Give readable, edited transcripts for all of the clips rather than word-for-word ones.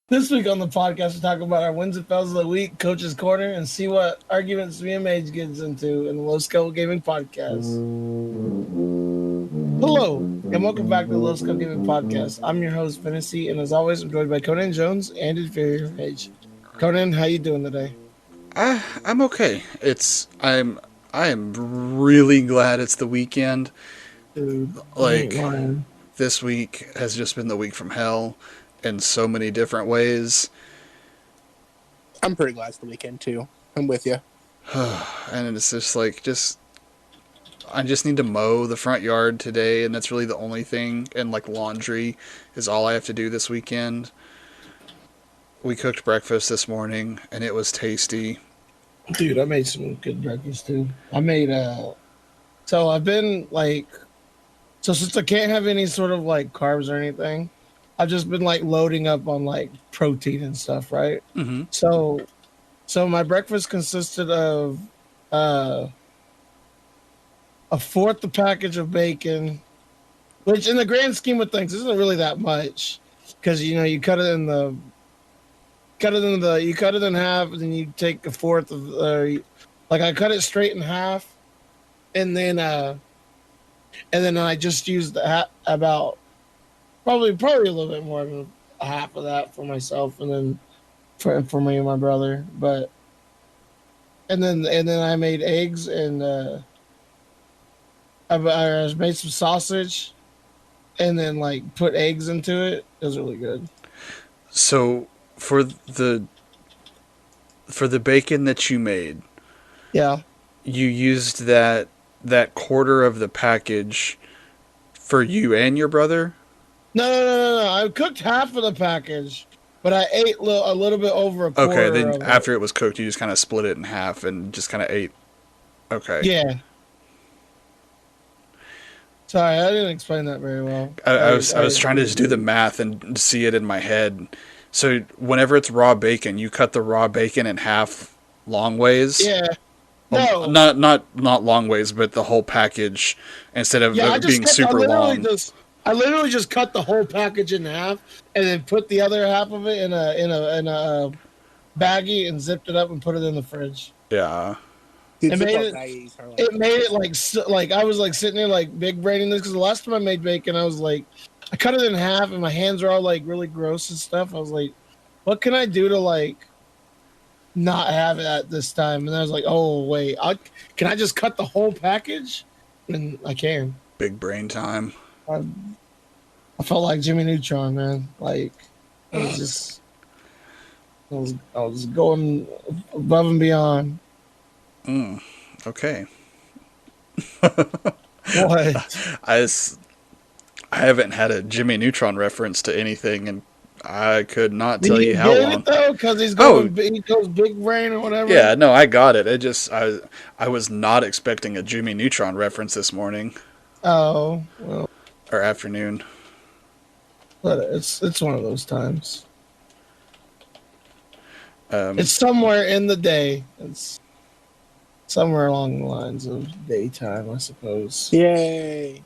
This week on the podcast, we talk about our wins and fails of the week, Coach's Corner, and see what arguments me and Mage gets into in the Low Scale Gaming Podcast. Hello, and welcome back to the Low Scale Gaming Podcast. I'm your host, Fantasy, and as always, I'm joined by Conan Jones and Inferior Mage. Conan, how you doing today? I'm okay. I am really glad it's the weekend. Dude, you ain't Like lying. this week has just been the week from hell in so many different ways. I'm pretty glad it's the weekend too. I'm with you. And it's just I just need to mow the front yard today, and that's really the only thing. And like laundry is all I have to do this weekend. We cooked breakfast this morning and it was tasty. Dude, I made some good breakfast too. I made so I've been like so since I can't have any sort of like carbs or anything, I've just been like loading up on like protein and stuff, right? Mm-hmm. So my breakfast consisted of uh a fourth the package of bacon, which in the grand scheme of things isn't really that much because you you cut it in half and then you take a fourth of like I cut it straight in half and then I just used about probably a little bit more than a half of that for myself and then for me and my brother, but and then I made eggs and I made some sausage and then like put eggs into it. It was really good. So for the bacon that you made, Yeah. you used that quarter of the package for you and your brother? No. I cooked half of the package, but I ate a little bit over a Okay, quarter then of it. after it was cooked, you just kind of split it in half and just kind of ate. Okay. Yeah. Sorry, I didn't explain that very well. I was trying to just do the math and see it in my head. So whenever it's raw bacon, you cut the raw bacon in half long ways. Yeah. Well, No. not long ways, but the whole package instead of Yeah, I it just being cut. super long. I literally just cut the whole package in half, and then put the other half of it in a baggie and zipped it up and put it in the fridge. Yeah. Dude, It made Ziploc it. baggies are like It the made it best. like I was like sitting there like big braining this because the last time I made bacon, I was like, I cut it in half and my hands are all like really gross and stuff. I was like, what can I do to like not have it at this time? And I was like, oh wait, can I just cut the whole package? And I can. Big brain time. I, I felt like Jimmy Neutron, man. Like I was just, I was going above and beyond. Mm, okay. What? I haven't had a Jimmy Neutron reference to anything, and I could not Did tell you you how get it long. though? Because Oh, he goes big brain or whatever. yeah, no, I got it. I was not expecting a Jimmy Neutron reference this morning Oh well, or afternoon. but it's one of those times. Um, It's somewhere in the day. It's somewhere along the lines of daytime, I suppose. Yay!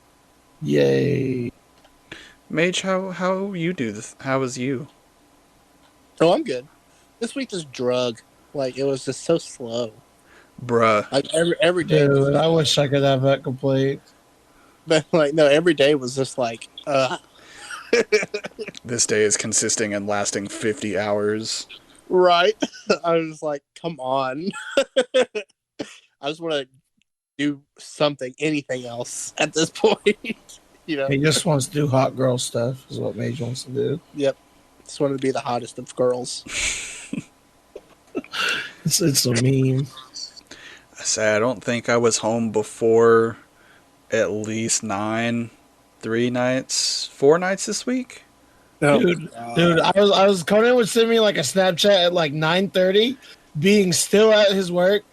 Yay! Mage, how you do this? How was you? Oh, I'm good. This week just drug. Like it was just so slow. Bruh. Like every day was Dude, just I like, wish I could have that complete. but like no, every day was just like This day is consisting and lasting 50 hours. right. I was like, come on. I just want to do something, anything else at this point. you know. He just wants to do hot girl stuff. Is what Mage wants to do. Yep. Just wanted to be the hottest of girls. It's a meme. I say I don't think I was home before at least 4 nights this week. Oh my Dude, god. I was Conan would send me like a Snapchat at like 9:30, being still at his work,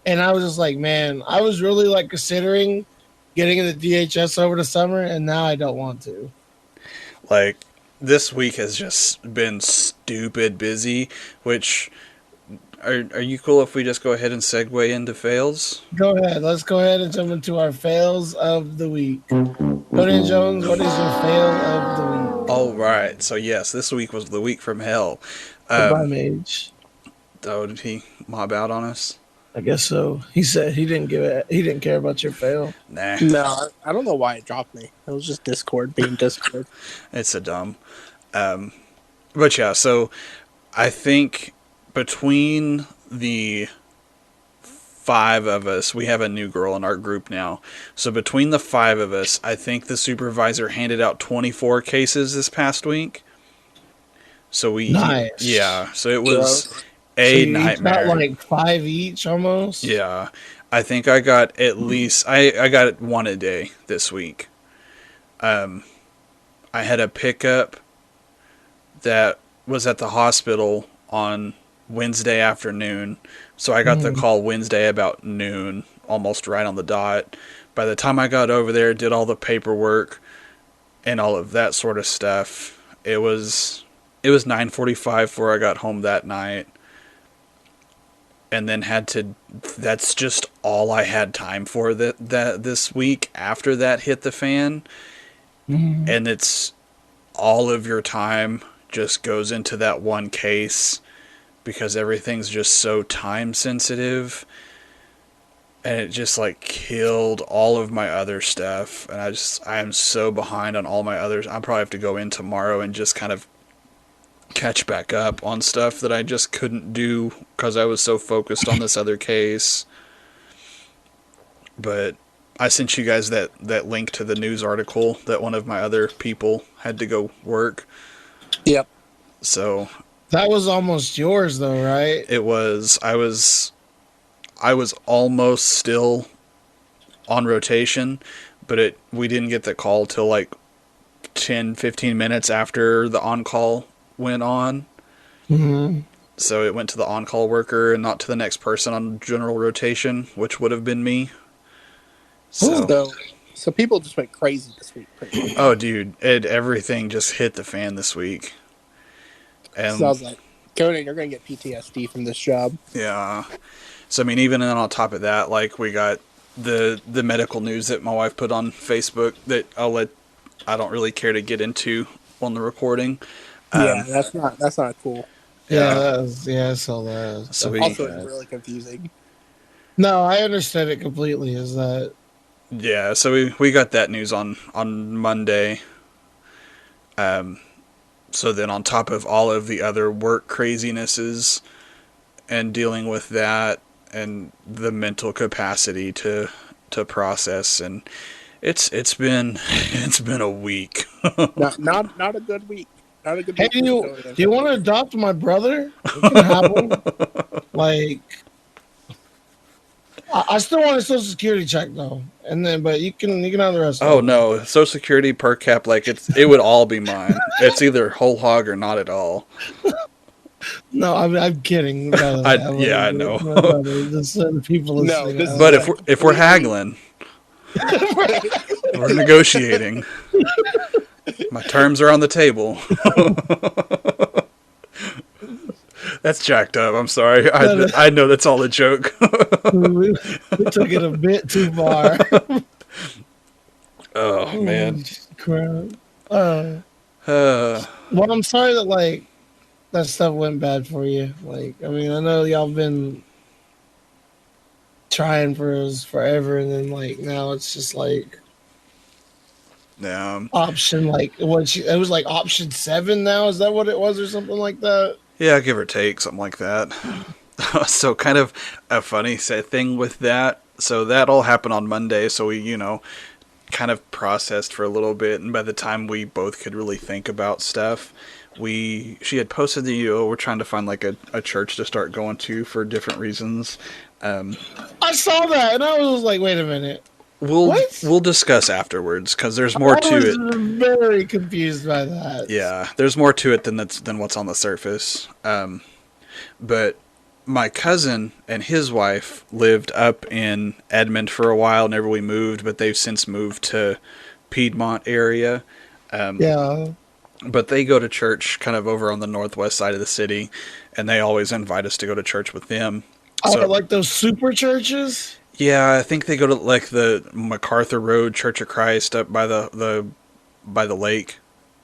and I was just like, man, I was really like considering getting in the DHS over the summer, and now I don't want to. Like, this week has just been stupid busy, which are you cool if we just go ahead and segue into fails? Go ahead, let's go ahead and jump into our fails of the week. Conan Jones, what is your fail of the week? All right. So yes, this week was the week from hell. Goodbye, Um, Mage. oh, did he mob out on us? I guess so. He said he didn't give it. He didn't care about your fail. Nah, No, I don't know why it dropped me. It was just Discord being Discord. it's a dumb. Um, but yeah, so I think between the five of us, we have a new girl in our group now. So between the five of us, I think the supervisor handed out 24 cases this past week. So Nice. so it was Gross. So a you each got nightmare. like 5 each almost. Yeah, I think I got at least I got one a day this week. I had a pickup that was at the hospital on Wednesday afternoon, so I got the call Wednesday about noon, almost right on the dot. By the time I got over there, did all the paperwork and all of that sort of stuff, it was 9:45 before I got home that night. And then that's just all I had time for that this week after that hit the fan. And it's all of your time just goes into that one case because everything's just so time sensitive, and it just like killed all of my other stuff. And I am so behind on all my others. I probably have to go in tomorrow and just kind of catch back up on stuff that I just couldn't do because I was so focused on this other case. But I sent you guys that link to the news article that one of my other people had to go work. Yep. So That was almost yours though, right? it was I was almost still on rotation, but we didn't get the call till like 10-15 minutes after the on-call went on. So it went to the on-call worker and not to the next person on general rotation, which would have been me. So people just went crazy this week. Pretty much. Oh, dude, everything just hit the fan this week. And So I was like, Conan, you're going to get PTSD from this job. yeah. So, I mean, even on top of that, like, we got the medical news that my wife put on Facebook that I don't really care to get into on the recording. Yeah, that's not cool. I saw that. So Also, it's really confusing. No, I understand it completely. Is that yeah, so we got that news on Monday. So then on top of all of the other work crazinesses and dealing with that and the mental capacity to process, and it's been a week. Not a good week. Not a good hey, week. do you want to adopt my brother? We can have him. Like, I still want a social security check though, and then but you can have the rest. Oh no, Social Security per cap, like it would all be mine. It's either whole hog or not at all. No, I'm kidding. I know. Just so the people listening. this is But if we're haggling, we're negotiating. My terms are on the table. That's jacked up. I'm sorry. I know that's all a joke. we took it a bit too far. Oh man. Crap. Well, I'm sorry that like that stuff went bad for you. Like, I mean, I know y'all been trying for us forever, and then like now it's just like option like it was like option 7 now. Is that what it was or something like that? Yeah, give or take, something like that. So kind of a funny thing with that. So that all happened on Monday. So we, kind of processed for a little bit. And by the time we both could really think about stuff, she had posted we're trying to find like a church to start going to for different reasons. I saw that and I was like, wait a minute. We'll discuss afterwards because there's more to it. I was very confused by that. Yeah, there's more to it than what's on the surface. But my cousin and his wife lived up in Edmond for a while whenever we moved, but they've since moved to Piedmont area. But they go to church kind of over on the northwest side of the city, and they always invite us to go to church with them. So, like those super churches? Yeah, I think they go to like the MacArthur Road Church of Christ up by the lake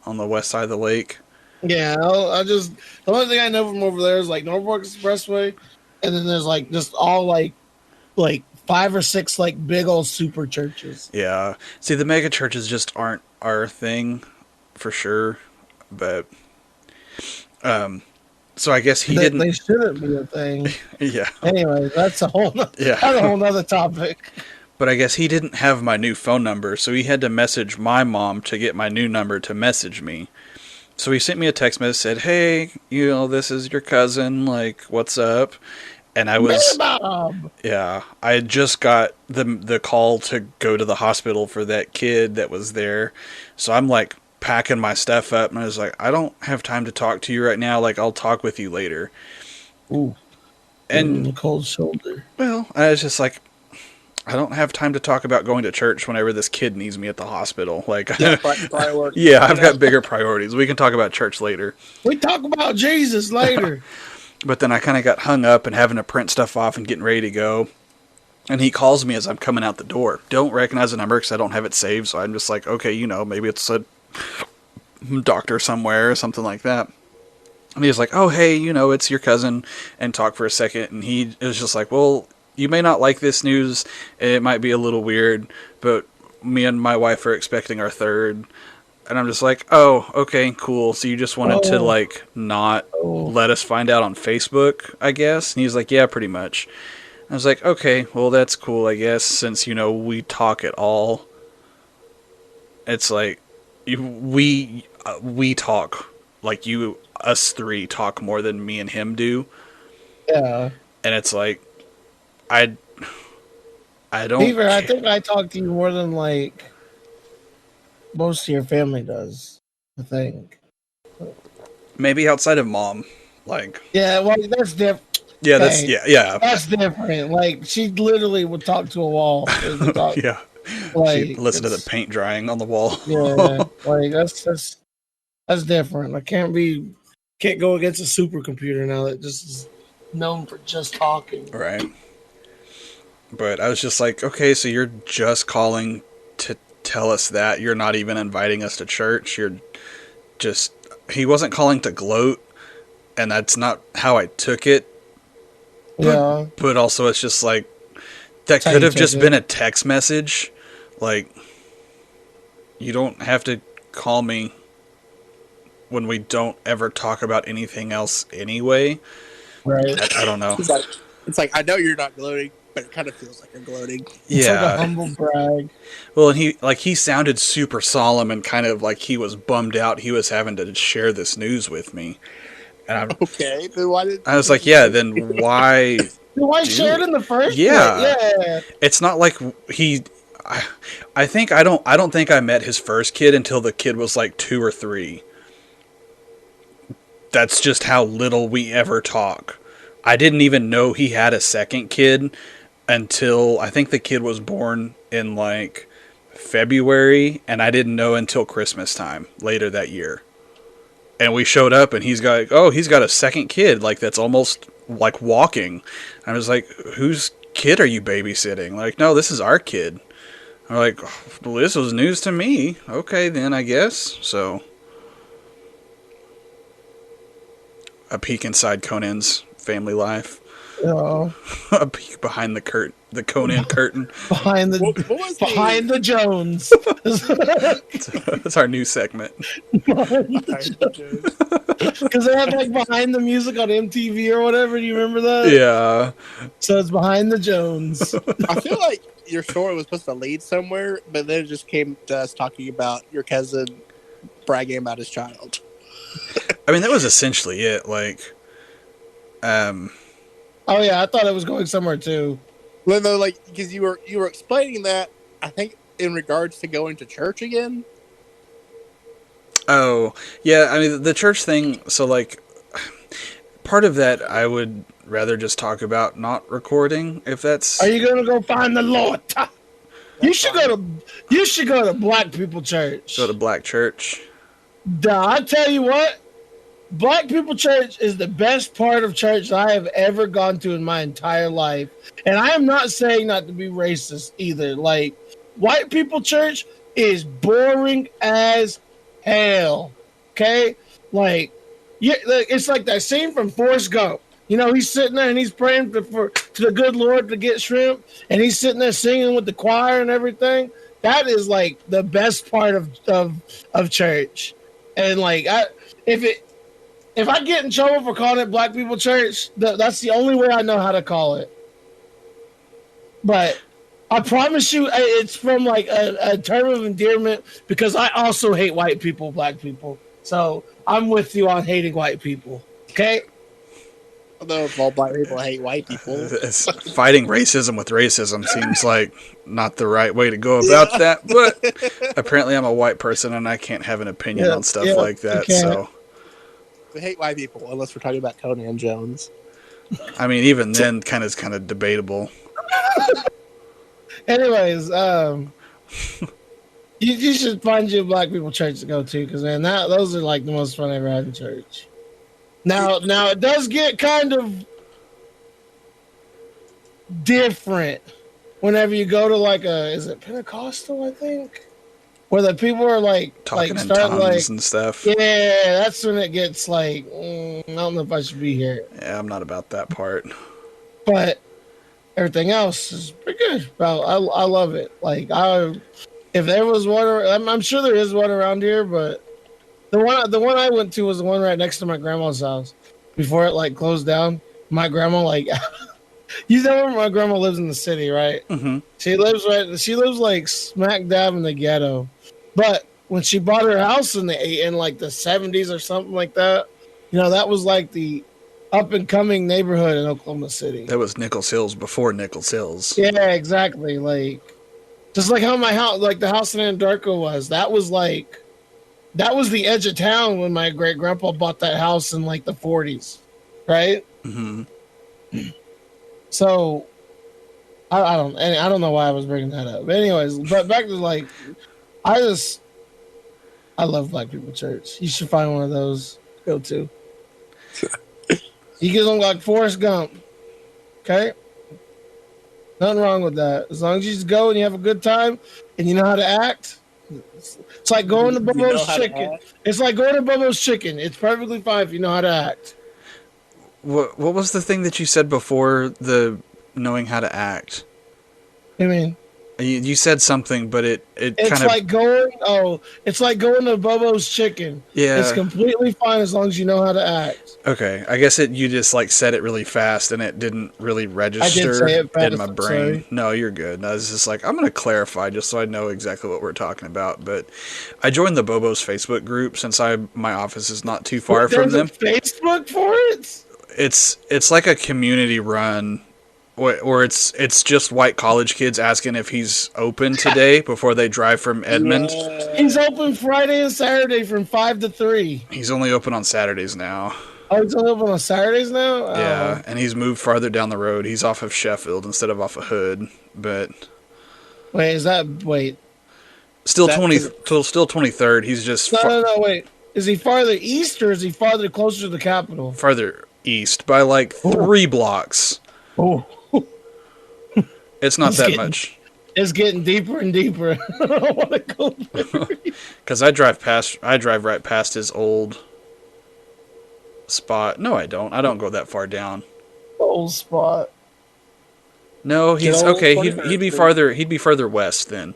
on the west side of the lake. Yeah, the only thing I know from over there is like Norfolk Expressway, and then there's like just all like 5 or 6 like big old super churches. Yeah. See, the mega churches just aren't our thing for sure. But so I guess he didn't. They shouldn't be a thing. Yeah. Anyway, that's a whole nother topic. But I guess he didn't have my new phone number, so he had to message my mom to get my new number to message me. So he sent me a text message, said, "Hey, this is your cousin, like, what's up?" And I was, yeah, I had just got the call to go to the hospital for that kid that was there. So I'm like packing my stuff up, and I was like, I don't have time to talk to you right now. Like, I'll talk with you later. Ooh. And cold shoulder. Well, I was just like, I don't have time to talk about going to church whenever this kid needs me at the hospital. Like, yeah, I've got bigger priorities. We can talk about church later. We talk about Jesus later. But then I kind of got hung up and having to print stuff off and getting ready to go. And he calls me as I'm coming out the door. Don't recognize the number because I don't have it saved. So I'm just like, okay, maybe it's a doctor somewhere or something like that. And he was like, oh, hey, it's your cousin, and talk for a second. And he was just like, well, you may not like this news. It might be a little weird, but me and my wife are expecting our third. And I'm just like, oh, okay, cool. So you just wanted to, like, not let us find out on Facebook, I guess? And he's like, yeah, pretty much. I was like, okay, well, that's cool, I guess, since, we talk at all. It's like, we talk, like, us three talk more than me and him do. Yeah. And it's like, I don't. Beaver, I think I talk to you more than like most of your family does. I think. Maybe outside of mom, like. Yeah, well, that's different. Yeah, that's yeah. That's different. Like she literally would talk to a wall. Yeah. Like she'd listen to the paint drying on the wall. Yeah, like that's different. I can't go against a supercomputer now that just is known for just talking. Right. But I was just like, okay, so you're just calling to tell us that you're not even inviting us to church. He wasn't calling to gloat, and that's not how I took it. Yeah. But also it's just like, that could have just been a text message. Like, you don't have to call me when we don't ever talk about anything else anyway. Right. I don't know. It's like, I know you're not gloating, but it kind of feels like you're gloating. It's like a humble brag. Well, and he sounded super solemn and kind of like he was bummed out he was having to share this news with me. And okay, then why did I was like, yeah, then why? Why share it in the first? Yeah, yeah. It's not like I don't think I met his first kid until the kid was like 2 or 3. That's just how little we ever talk. I didn't even know he had a second kid until I think the kid was born in like February, and I didn't know until Christmas time later that year. And we showed up, and he's got a second kid, like that's almost like walking. I was like, whose kid are you babysitting? Like, no, this is our kid. I'm like, well, this was news to me. Okay, then I guess. So, a peek inside Conan's family life. Yeah. A peek behind the curtain, the Conan curtain. Behind the Jones. That's our new segment. Because they have like behind the music on MTV or whatever. Do you remember that? Yeah. So it's behind the Jones. I feel like your story was supposed to lead somewhere, but then it just came to us talking about your cousin bragging about his child. I mean, that was essentially it. Like, oh yeah, I thought it was going somewhere too. Well, no, like because you were explaining that, I think in regards to going to church again. Oh yeah, I mean the church thing. So like, part of that I would rather just talk about not recording. If that's. Are you gonna go find the Lord? You should go to Black people church. Go to Black church. I tell you what. Black people church is the best part of church I have ever gone to in my entire life. And I am not saying not to be racist either. Like, white people church is boring as hell. Okay, like it's like that scene from Forrest Gump. You know, he's sitting there and he's praying to the good Lord to get shrimp, and he's sitting there singing with the choir and everything. That is like the best part of church. And like if I get in trouble for calling it Black People Church, that's the only way I know how to call it. But I promise you, it's from like a term of endearment because I also hate white people, black people. So I'm with you on hating white people. Okay. Although if all black people hate white people, Fighting racism with racism seems like not the right way to go about that. But apparently, I'm a white person and I can't have an opinion on stuff like that. So we hate white people unless we're talking about Conan Jones. I mean, even then, kind of debatable. Anyways, you should find you a Black People Church to go to because man, those are like the most fun I ever had in church. Now it does get kind of different whenever you go to like is it Pentecostal, I think, where the people are like talking in tongues and stuff. Yeah, that's when it gets like I don't know if I should be here. Yeah, I'm not about that part. But everything else is pretty good. Bro, I love it. Like if there was one, I'm sure there is one around here, but the one I went to was the one right next to my grandma's house before it like closed down. My grandma like you know where my grandma lives in the city, right? Mm-hmm. She lives like smack dab in the ghetto. But when she bought her house in like the 70s or something like that, you know, that was like the up and coming neighborhood in Oklahoma City. That was Nichols Hills before Nichols Hills. Yeah, exactly. Like just like how my house, like the house in Anadarko was. That was the edge of town when my great grandpa bought that house in like the 40s, right? Mm-hmm. So I don't know why I was bringing that up. But anyways, but back to like I love Black People Church. You should find one of those. Go to. You get them like Forrest Gump. Okay? Nothing wrong with that. As long as you just go and you have a good time and you know how to act. It's like going to Bubba's Chicken. It's like going to Bubba's Chicken. It's perfectly fine if you know how to act. What was the thing that you said before the knowing how to act? I mean, you said something, but it's kind of like it's like going to Bubba's Chicken. Yeah, it's completely fine as long as you know how to act. Okay, I guess you just like said it really fast and it didn't really register in my brain. Sorry. No, you're good. I was just like, I'm going to clarify just so I know exactly what we're talking about. But I joined the Bobo's Facebook group since my office is not too far from them. There's a Facebook for it? It's like a community run. Or it's just white college kids asking if he's open today before they drive from Edmond. Yeah. He's open Friday and Saturday from 5 to 3. He's only open on Saturdays now. Oh, he's only open on Saturdays now? Oh. Yeah, and he's moved farther down the road. He's off of Sheffield instead of off of Hood. But still 23rd. He's just no. Wait, is he farther east or is he farther closer to the capital? Farther east by like 3 blocks. Oh. It's not that much. It's getting deeper and deeper. I don't want to go there. Because I drive right past his old spot. No, I don't. I don't go that far down. Old spot. No, he's okay. He'd be farther. He'd be further west then.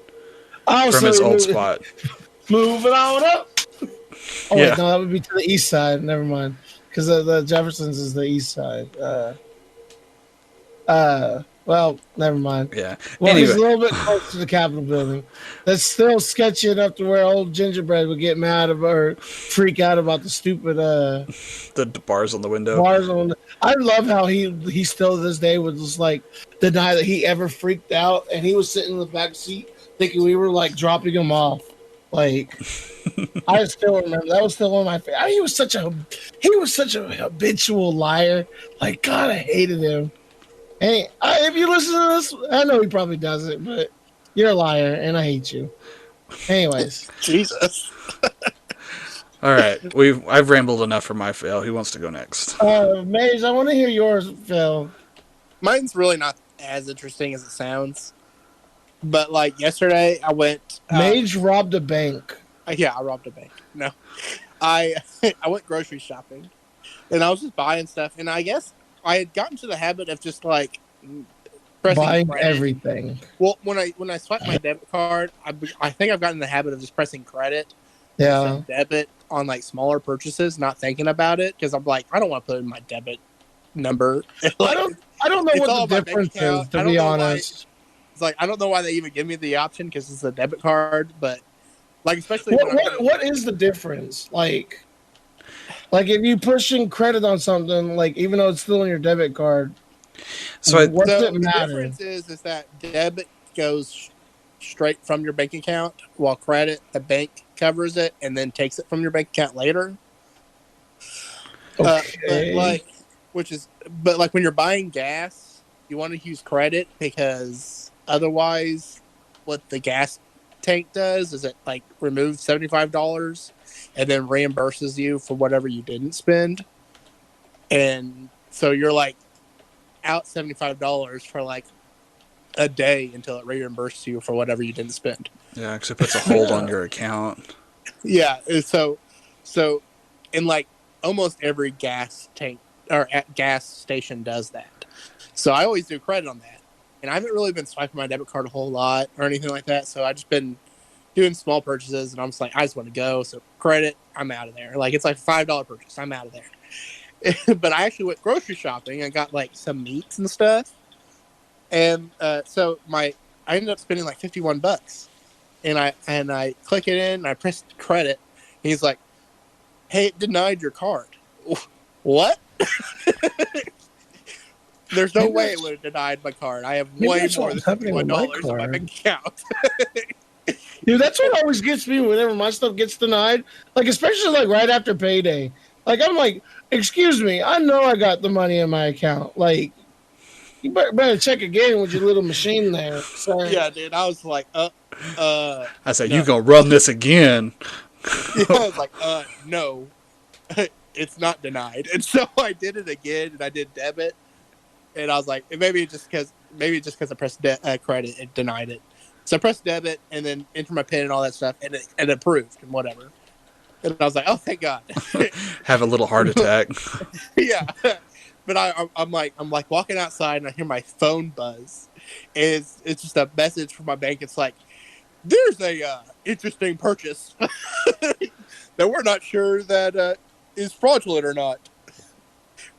From his old spot. Moving on up. Oh yeah. Wait, no, that would be to the east side. Never mind. Because the Jefferson's is the east side. Well, never mind. Yeah. Well, anyway. He's a little bit close to the Capitol building. That's still sketchy enough to where old Gingerbread would get mad about or freak out about the stupid the bars on the window. I love how he still to this day would just like deny that he ever freaked out, and he was sitting in the back seat thinking we were like dropping him off. Like I still remember that was still one of my favorites. He was such a habitual liar. Like God, I hated him. Hey, if you listen to this, I know he probably doesn't, but you're a liar, and I hate you. Anyways. Jesus. All right. I've rambled enough for my fail. Who wants to go next? Mage, I want to hear yours, Phil. Mine's really not as interesting as it sounds. But, like, yesterday I went... Mage robbed a bank. Yeah, I robbed a bank. No. I I went grocery shopping, and I was just buying stuff, and I guess I had gotten to the habit of just like pressing Buying credit. everything. Well, when I swipe my debit card, I think I've gotten in the habit of just pressing credit instead Yeah. of debit on like smaller purchases, not thinking about it because I'm like, I don't want to put in my debit number. I Like, don't know it's what all the in my bank difference account. is, to I don't be know why. honest. It's like I don't know why they even give me the option because it's a debit card, but like especially when I'm doing, What is the difference? Like if you pushing credit on something, like even though it's still on your debit card, So what's so it the matter? difference is that debit goes straight from your bank account, while credit the bank covers it and then takes it from your bank account later. But Okay. like, but like when you're buying gas, you want to use credit because otherwise, what the gas tank does is it like removes $75 and then reimburses you for whatever you didn't spend, and so you're like out $75 for like a day until it reimburses you for whatever you didn't spend. yeah, because it puts a hold on your account. Yeah, so in like almost every gas tank or at gas station does that. So I always do credit on that. And I haven't really been swiping my debit card a whole lot or anything like that. So I just been doing small purchases and I'm just like, I just want to go. So credit, I'm out of there. Like it's like $5 purchase, I'm out of there. But I actually went grocery shopping and got like some meats and stuff. And so I ended up spending like $51. And I click it in and I press credit. He's like, "Hey, it denied your card." What? There's no Maybe way it that's, would have denied my card. I have maybe way that's more than what's happening with my $51 in my card. bank account. Dude, that's what always gets me whenever my stuff gets denied. Like, especially like right after payday. Like, I'm like, excuse me, I know I got the money in my account. Like, you better check again with your little machine there, sir. Yeah, dude. I was like, I said, you no. gonna run this again? Yeah, I was like, no, it's not denied. And so I did it again, and I did debit, and I was like, maybe just because I pressed credit, it denied it. So I pressed debit, and then enter my PIN and all that stuff, and it approved and whatever. And I was like, oh, thank God. Have a little heart attack. Yeah. But I'm like walking outside and I hear my phone buzz. It's just a message from my bank. It's like, there's a interesting purchase that we're not sure that is fraudulent or not.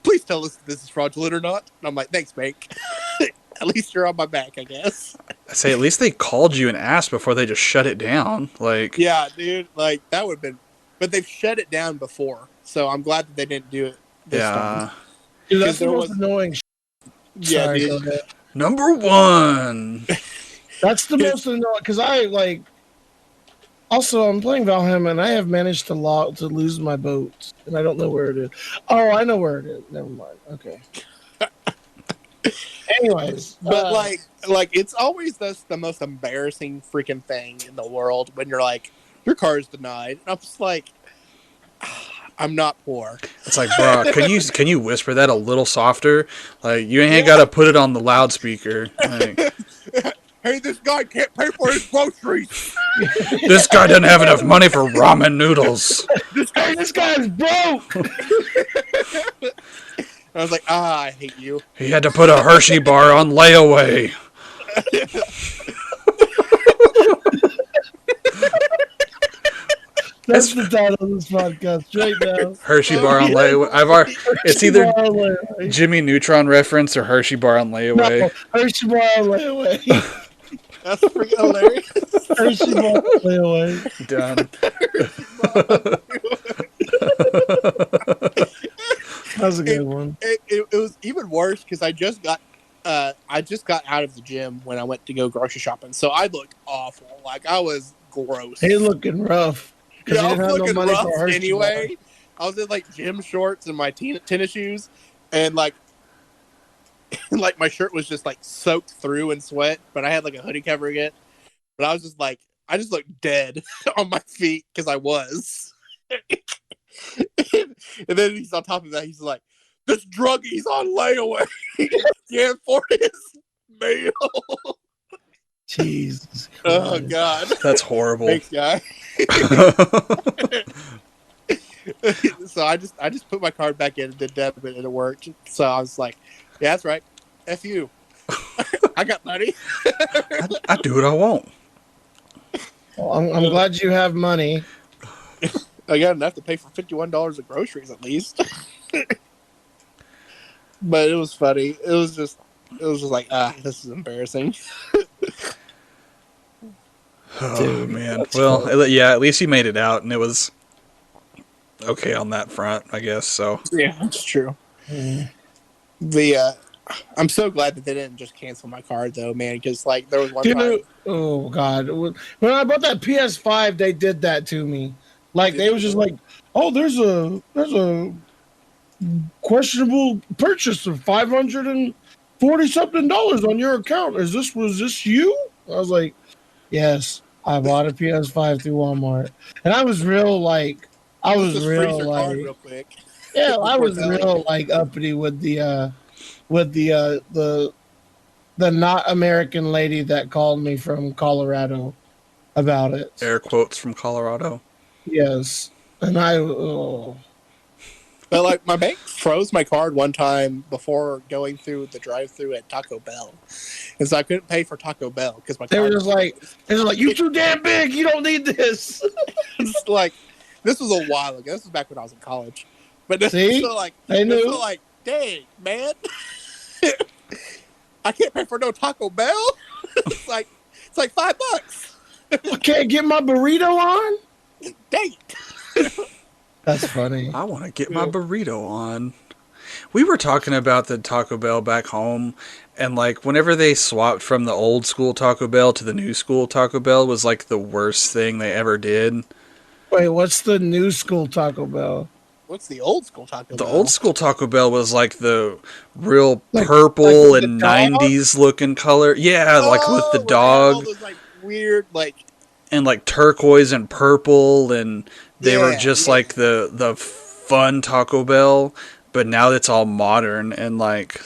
Please tell us if this is fraudulent or not. And I'm like, thanks, bank. At least you're on my back, I guess. I say, at least they called you and asked before they just shut it down. Like, Yeah, dude. Like that would have been, but they've shut it down before, so I'm glad that they didn't do it this time. yeah. Dude, Because that's the there most was, annoying. yeah, Sorry, go dude. ahead. Number one. That's the most annoying because I like. Also, I'm playing Valheim and I have managed to lose my boat, and I don't know where it is. Oh, I know where it is. Never mind. Okay. Anyways, But like it's always the most embarrassing freaking thing in the world when you're like, your car is denied. And I'm just like, I'm not poor. It's like, bro, can you whisper that a little softer? Like, you ain't got to put it on the loudspeaker. Like, Hey, this guy can't pay for his groceries. this guy doesn't have enough money for ramen noodles. this guy's broke. I was like, I hate you. He had to put a Hershey bar on layaway. That's the title of this podcast right now. Hershey bar on layaway. It's either Jimmy Neutron reference or Hershey bar on layaway. No, Hershey bar on layaway. That's freaking hilarious. Hershey bar on layaway. Done. That's a good one. It was even worse because I just got out of the gym when I went to go grocery shopping, so I looked awful. Like I was gross. He looking rough. Yeah, I was looking rough anyway. I was in like gym shorts and my tennis shoes, and like my shirt was just like soaked through in sweat, but I had like a hoodie covering it. But I was just like, I just looked dead on my feet because I was. And then he's on top of that. He's like, this druggie's on layaway. Can't afford his meal. Jesus. Oh God. That's horrible. Thanks, guy. So I just put my card back in and did debit and it worked. So I was like, yeah, that's right. F you. I got money. I do what I want. Well, I'm glad you have money. I got enough to pay for $51 of groceries at least. But it was funny. It was just like, this is embarrassing. Oh, Dude, man. that's Well, funny. yeah, at least you made it out, and it was okay on that front, I guess. So Yeah, that's true. Mm. I'm so glad that they didn't just cancel my card though, man. Because like there was one time, Dude, oh God. When I bought that PS5, they did that to me. Like did they they was just really? like, oh, there's a questionable purchase of $540 something on your account. Was this you? I was like, yes, I bought a PS5 through Walmart, and I was real like, I Let's was just freeze real your card like, real quick yeah, I before was telling. real like uppity with the not American lady that called me from Colorado about it. air quotes from Colorado. Yes, and oh, But like my bank froze my card one time before going through the drive-through at Taco Bell, and so I couldn't pay for Taco Bell because my they were card just was like, froze. you too damn big. You don't need this. It's like this was a while ago. This was back when I was in college. But See, so like they they're still knew. like, dang man, I can't pay for no Taco Bell. It's like $5. I can't get my burrito on. Dang it. That's funny. I want to get my burrito on. We were talking about the Taco Bell back home, and like whenever they swapped from the old school Taco Bell to the new school Taco Bell was like the worst thing they ever did. Wait, what's the new school Taco Bell? What's the old school Taco The old Bell? school Taco Bell was like the real Like purple with the and dog? 90s looking color. Yeah, like with the Oh, where they have all dog those like weird like and like turquoise and purple, and they were yeah, just yeah. like the fun Taco Bell, but now it's all modern and like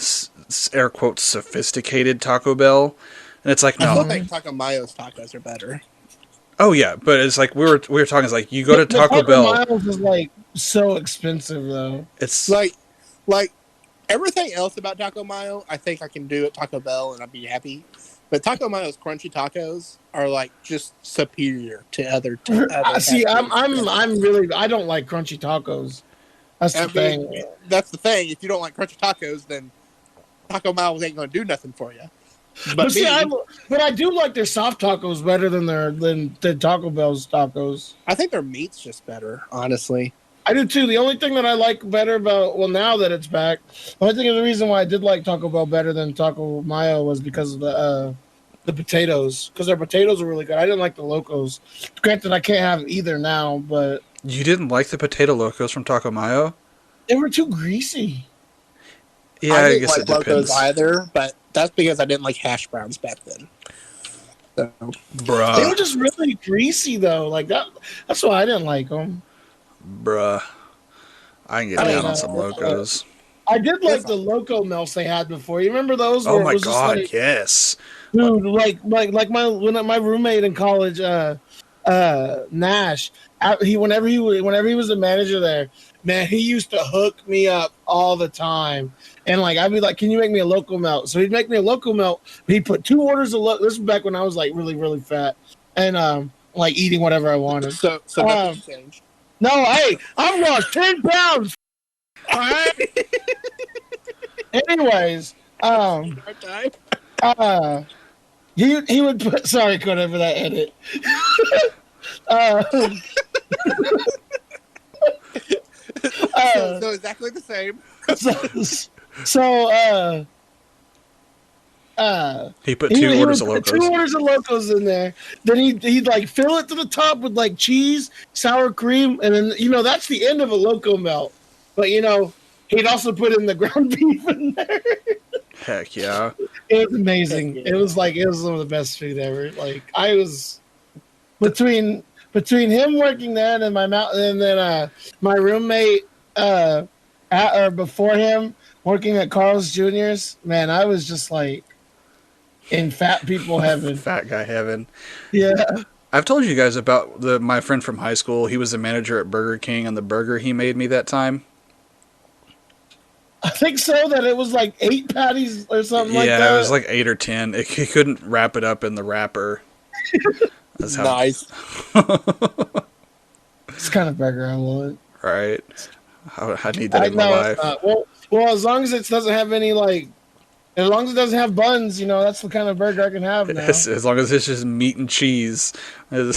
air quotes sophisticated Taco Bell. And it's like, I still no. think Taco Mayo's tacos are better. Oh yeah, but it's like we were talking. It's like you go to The Taco Taco Bell. Miles is like so expensive though. It's Like like everything else about Taco Mayo, I think I can do at Taco Bell and I'd be happy. But Taco Mayo's crunchy tacos are like just superior to other See, fast food I'm restaurants. really I don't like crunchy tacos. That's I the mean, thing. that's the thing. If you don't like crunchy tacos, then Taco Mayo ain't gonna do nothing for you. But But see, me, I do like their soft tacos better than the Taco Bell's tacos. I think their meat's just better, honestly. I do too. The only thing that I like better about now that it's back, the only thing the reason why I did like Taco Bell better than Taco Mayo was because of the potatoes, because their potatoes are really good. I didn't like the locos. Granted, I can't have either now, but you didn't like the potato locos from Taco Mayo? they were too greasy. Yeah, I I didn't guess it like locos depends. either, but that's because I didn't like hash browns back then. So, They were Bruh, just really greasy though. Like that. That's why I didn't like them. bruh. I can get I down mean, on some locos. I did they're like the fine. loco melts they had before. You remember those Oh where it my was just god, like, yes. dude, like my roommate in college, Nash, whenever he was a manager there, man, he used to hook me up all the time. And like I'd be like, "Can you make me a local melt?" So he'd make me a local melt. He'd put 2 orders of This was back when I was like really really fat and like eating whatever I wanted. So nothing's Um, changed. no, hey, I've lost 10 pounds. All right. Anyways, Hard time. uh, he would put. Sorry, Conan, for that edit. uh, So uh, so exactly the same. so, so He put two he orders would of put two locos. orders of locos in there. Then he'd like fill it to the top with like cheese, sour cream, and then that's the end of a loco melt. But he'd also put in the ground beef in there. Heck yeah. It was Heck amazing. yeah. It was like it was one of the best food ever. Like I was between him working there and then my roommate or before him working at Carl's Jr.'s. Man, I was just like in fat people heaven. Fat guy heaven. Yeah. I've told you guys about my friend from high school. He was the manager at Burger King, and the burger he made me that time. I think so. That it was like 8 patties or something like that. Yeah, it was like 8 or 10. He couldn't wrap it up in the wrapper. That's how. Nice. It's the kind of burger I want. Right. I need that in my know life. it's not. Well, as long as it doesn't have any like, as long as it doesn't have buns, that's the kind of burger I can have now. As long as it's just meat and cheese. Dude,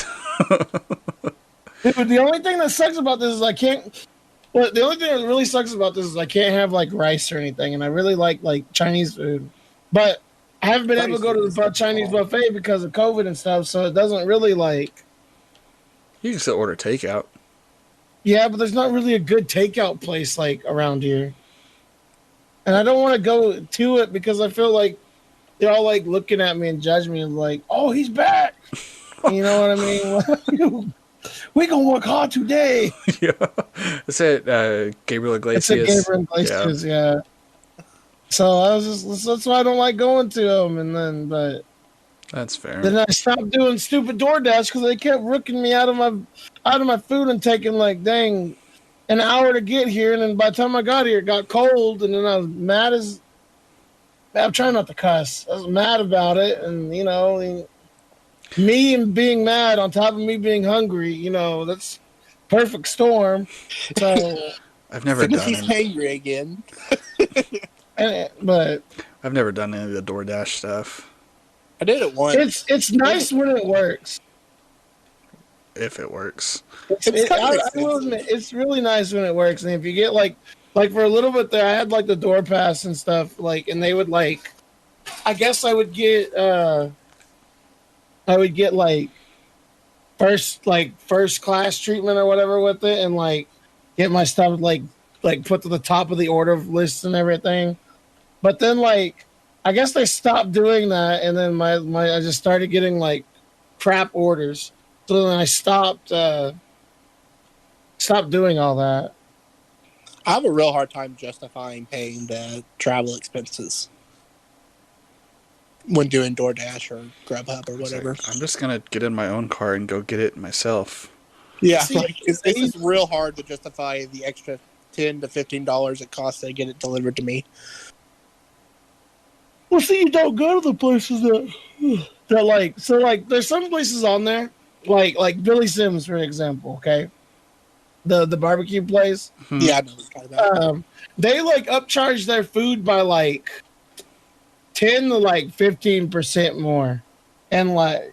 the only thing that sucks about this is I can't. Well, the only thing that really sucks about this is I can't have like rice or anything, and I really like Chinese food, but I haven't been able to go to the Chinese buffet because of COVID and stuff, so it doesn't really like. You can still order takeout. Yeah, but there's not really a good takeout place like around here, and I don't want to go to it because I feel like they're all like looking at me and judge me and like, "Oh, he's back." You know what I mean? We gonna work hard today. Yeah, it's at Gabriel Iglesias. It's at Gabriel Iglesias, yeah. So I was that's why I don't like going to them, but that's fair. Then I stopped doing stupid DoorDash because they kept rooking me out of my food and taking like dang an hour to get here, and then by the time I got here, it got cold, and then I was mad as. I'm trying not to cuss. I was mad about it, and me and being mad on top of me being hungry, that's perfect storm. So I've never done he's hangry again. But I've never done any of the DoorDash stuff. I did it once. It's nice when it works. If it works. I will admit, it's really nice when it works. And if you get like for a little bit there, I had like the door pass and stuff, and they would I guess I would get like first class treatment or whatever with it, and get my stuff like put to the top of the order list and everything. But then I guess they stopped doing that, and then I just started getting crap orders. So then I stopped doing all that. I have a real hard time justifying paying the travel expenses when doing DoorDash or Grubhub or whatever. I'm just gonna get in my own car and go get it myself. Yeah, it's real hard to justify the extra $10 to $15 it costs to get it delivered to me. Well, see, you don't go to the places that there's some places on there, like Billy Sims, for example, okay? The barbecue place. Yeah, I know what you're talking about. They upcharge their food by 10 to 15% more. And I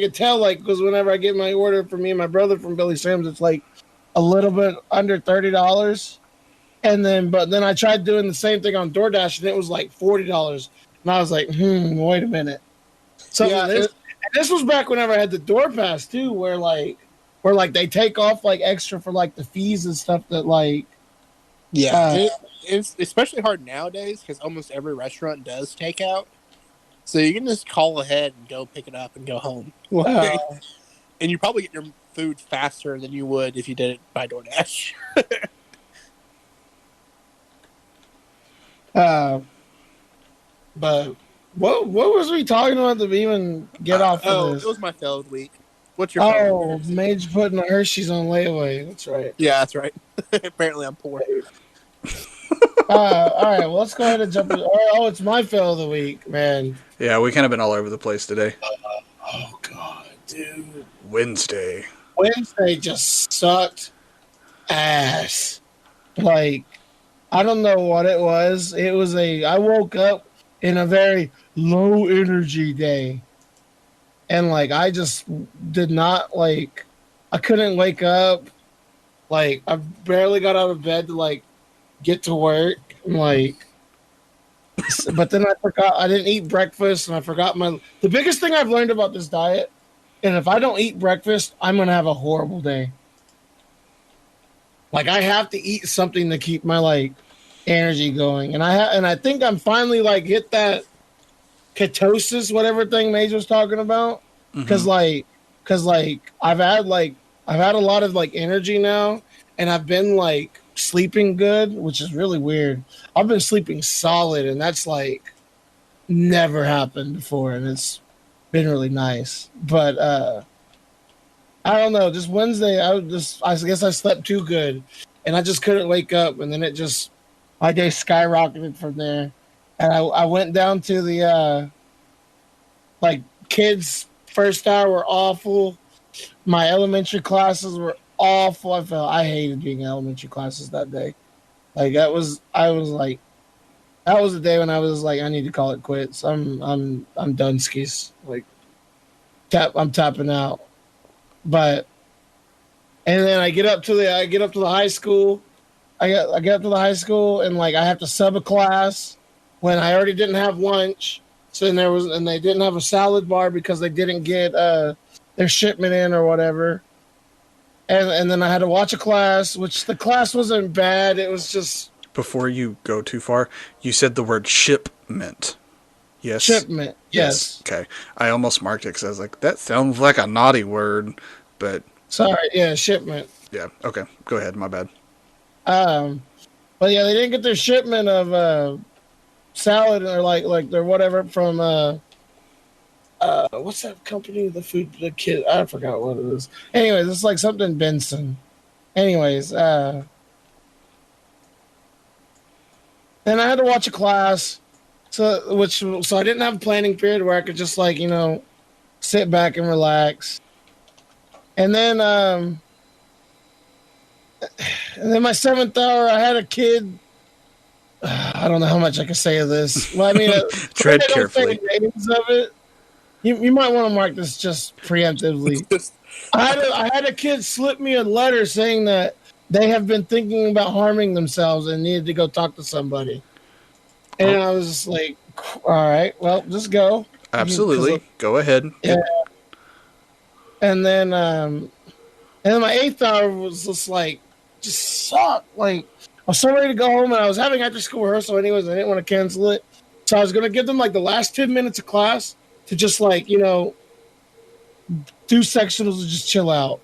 could tell because whenever I get my order for me and my brother from Billy Sims, it's a little bit under $30. And then I tried doing the same thing on DoorDash, and it was $40. And I was like, wait a minute. So yeah, this was back whenever I had the Door Pass too, where they take off extra for the fees and stuff that it's especially hard nowadays because almost every restaurant does takeout. So you can just call ahead and go pick it up and go home. And you probably get your food faster than you would if you did it by DoorDash. But what was we talking about to even get off of this? It was my failed week. What's your failed week? Mage putting the Hershey's on layaway. That's right. Yeah, that's right. Apparently I'm poor. All right, well, let's go ahead and jump in. Oh, it's my fail of the week, man. Yeah, we kind of been all over the place today. Oh, God, dude. Wednesday just sucked ass. I don't know what it was. I woke up in a very low energy day. And I just did not I couldn't wake up. I barely got out of bed to get to work. But then I forgot I didn't eat breakfast, and I forgot the biggest thing I've learned about this diet, and if I don't eat breakfast, I'm gonna have a horrible day. I have to eat something to keep my energy going, and I think I'm finally hit that ketosis, whatever thing Mage was talking about, because I've had a lot of energy now, and I've been sleeping good, which is really weird. I've been sleeping solid, and that's never happened before, and been really nice. But I don't know. Just Wednesday, I guess I slept too good, and I just couldn't wake up. And then my day skyrocketed from there. And I went down to the like kids first hour were awful. My elementary classes were awful. I hated being in elementary classes that day. Like I was like that was the day when I was like I need to call it quits. I'm done skis. Like I'm tapping out. But and then I get up to the high school. I get up to the high school and like I have to sub a class when I already didn't have lunch. So and they didn't have a salad bar because they didn't get their shipment in or whatever. And then I had to watch a class, which the class wasn't bad. It was just Before you go too far, you said the word shipment. Yes. shipment. Yes. Okay. I almost marked it because I was like, that sounds like a naughty word, but Sorry. Yeah, shipment. yeah. Okay. Go ahead. My bad. Um, but yeah, they didn't get their shipment of salad or like their whatever from what's that company? The kid I forgot what it is. Anyways, it's like something Benson. Anyways, then I had to watch a class, so I didn't have a planning period where I could just like sit back and relax. And then my seventh hour, I had a kid. I don't know how much I can say of this. Well, I mean, Tread I don't say carefully. the names of it. You might want to mark this just preemptively. I had a kid slip me a letter saying that they have been thinking about harming themselves and needed to go talk to somebody. And I was just like, all right, well, just go. Absolutely. Go ahead. Yeah. And then my eighth hour was just sucked. Like, I was so ready to go home, and I was having after school rehearsal anyways. I didn't want to cancel it. So I was going to give them like the last 10 minutes of class to just like, do sectionals and just chill out.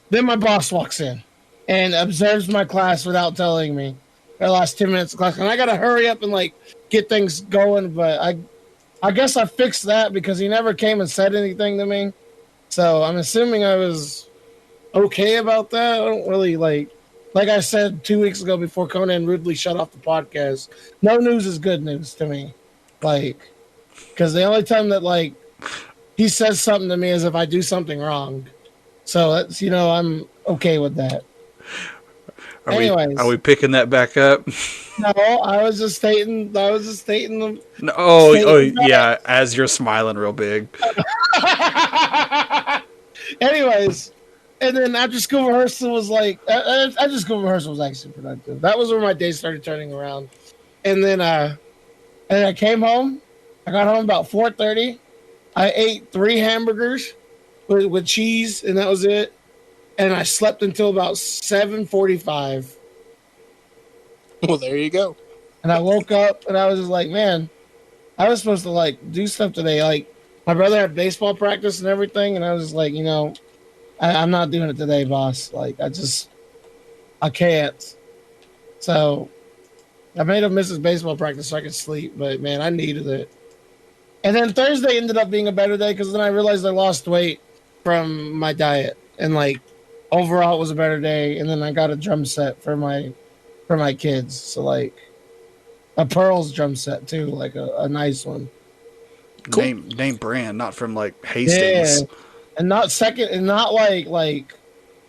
Then my boss walks in and observes my class without telling me the last 10 minutes of class. And I got to hurry up and like get things going. But I guess I fixed that because he never came and said anything to me. So I'm assuming I was okay about that. I don't really like I said 2 weeks ago before Conan rudely shut off the podcast. No news is good news to me. Like, because the only time that like he says something to me is if I do something wrong. So that's I'm okay with that. Are we picking that back up? No, I was just stating. The. No, oh yeah. As you're smiling real big. Anyways, and then after school rehearsal was like after school rehearsal was actually productive. That was where my day started turning around. And then I came home. I got home about 4:30. I ate 3 hamburgers with cheese, and that was it. And I slept until about 7:45. Well, there you go. And I woke up, and I was just like, man, I was supposed to like do stuff today. Like my brother had baseball practice and everything, and I was just like, I'm not doing it today, boss. Like I can't. So I made him miss his baseball practice so I could sleep. But man, I needed it. And then Thursday ended up being a better day because then I realized I lost weight from my diet, and like overall it was a better day. And then I got a drum set for my kids, so like a Pearls drum set too, like a nice one. Cool. Name brand, not from like Hastings. Yeah, and not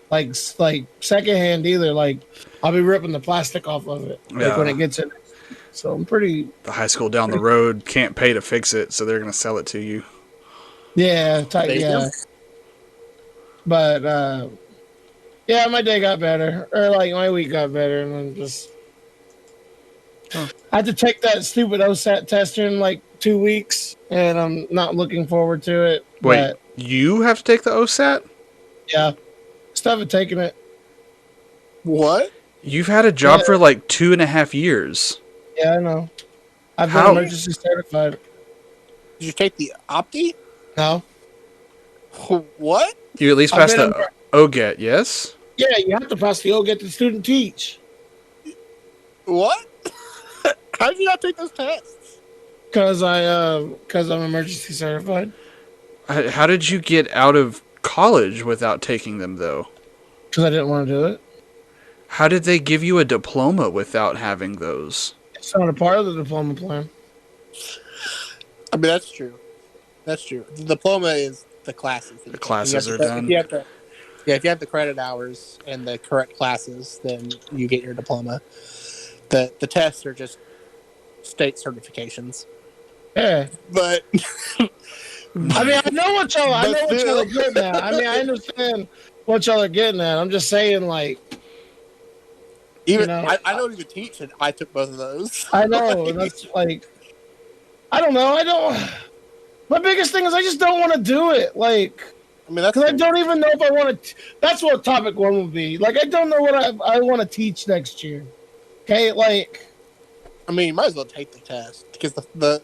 like secondhand either. Like I'll be ripping the plastic off of it like when it gets in. So I'm pretty. The high school down the road can't pay to fix it, so they're gonna sell it to you. Yeah, yeah. But yeah, my day got better, or like my week got better, and then just I had to take that stupid OSAT test in like 2 weeks, and I'm not looking forward to it. Wait, you have to take the OSAT? Yeah, still haven't taken it. What? You've had a job for like 2.5 years. Yeah, I know. I've been emergency certified. Did you take the Opti? No. What? You at least passed the OGET, yes? Yeah, you have to pass the OGET to student teach. What? How did you not take those tests? Because I'm emergency certified. How did you get out of college without taking them, though? Because I didn't want to do it. How did they give you a diploma without having those? It's not a part of the diploma plan. I mean, that's true. That's true. The diploma is the classes. The classes are If done. you have the credit hours and the correct classes, then you get your diploma. The tests are just state certifications. Yeah. But I mean, I know what y'all are getting at. I mean, I understand what y'all are getting at. I'm just saying, like, even you know, I don't even teach, and I took both of those. I know. And that's like, I don't know. My biggest thing is I just don't want to do it. Like, I mean, that's because I don't even know if I want to. That's what topic one would be. Like, I don't know what I want to teach next year. Okay, like, I mean, you might as well take the test because the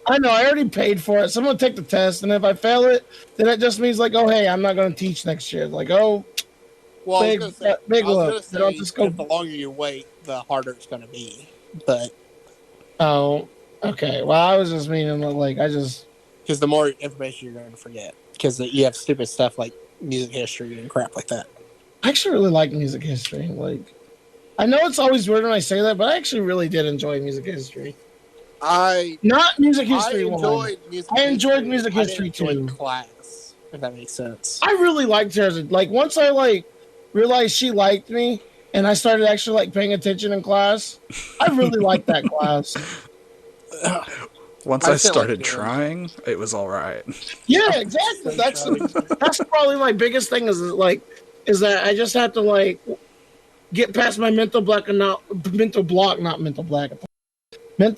I know I already paid for it, so I'm gonna take the test, and if I fail it, then it just means like, oh hey, I'm not gonna teach next year. Like, oh, well, big I was gonna say Don't just go. the longer you wait, the harder it's gonna be. But Oh, okay. Well, I was just meaning like because the more information you're going to forget, because you have stupid stuff like music history and crap like that. I actually really like music history. Like, I know it's always weird when I say that, but I actually really did enjoy music history. Not music history. I enjoyed music history too. Class, if that makes sense. I really liked her. Like once I like realized she liked me, and I started actually like paying attention in class. I really liked that class. Once I started trying, it was all right. Yeah, exactly. That's probably my biggest thing is that I just have to like get past my mental block and not mental block, not mental black.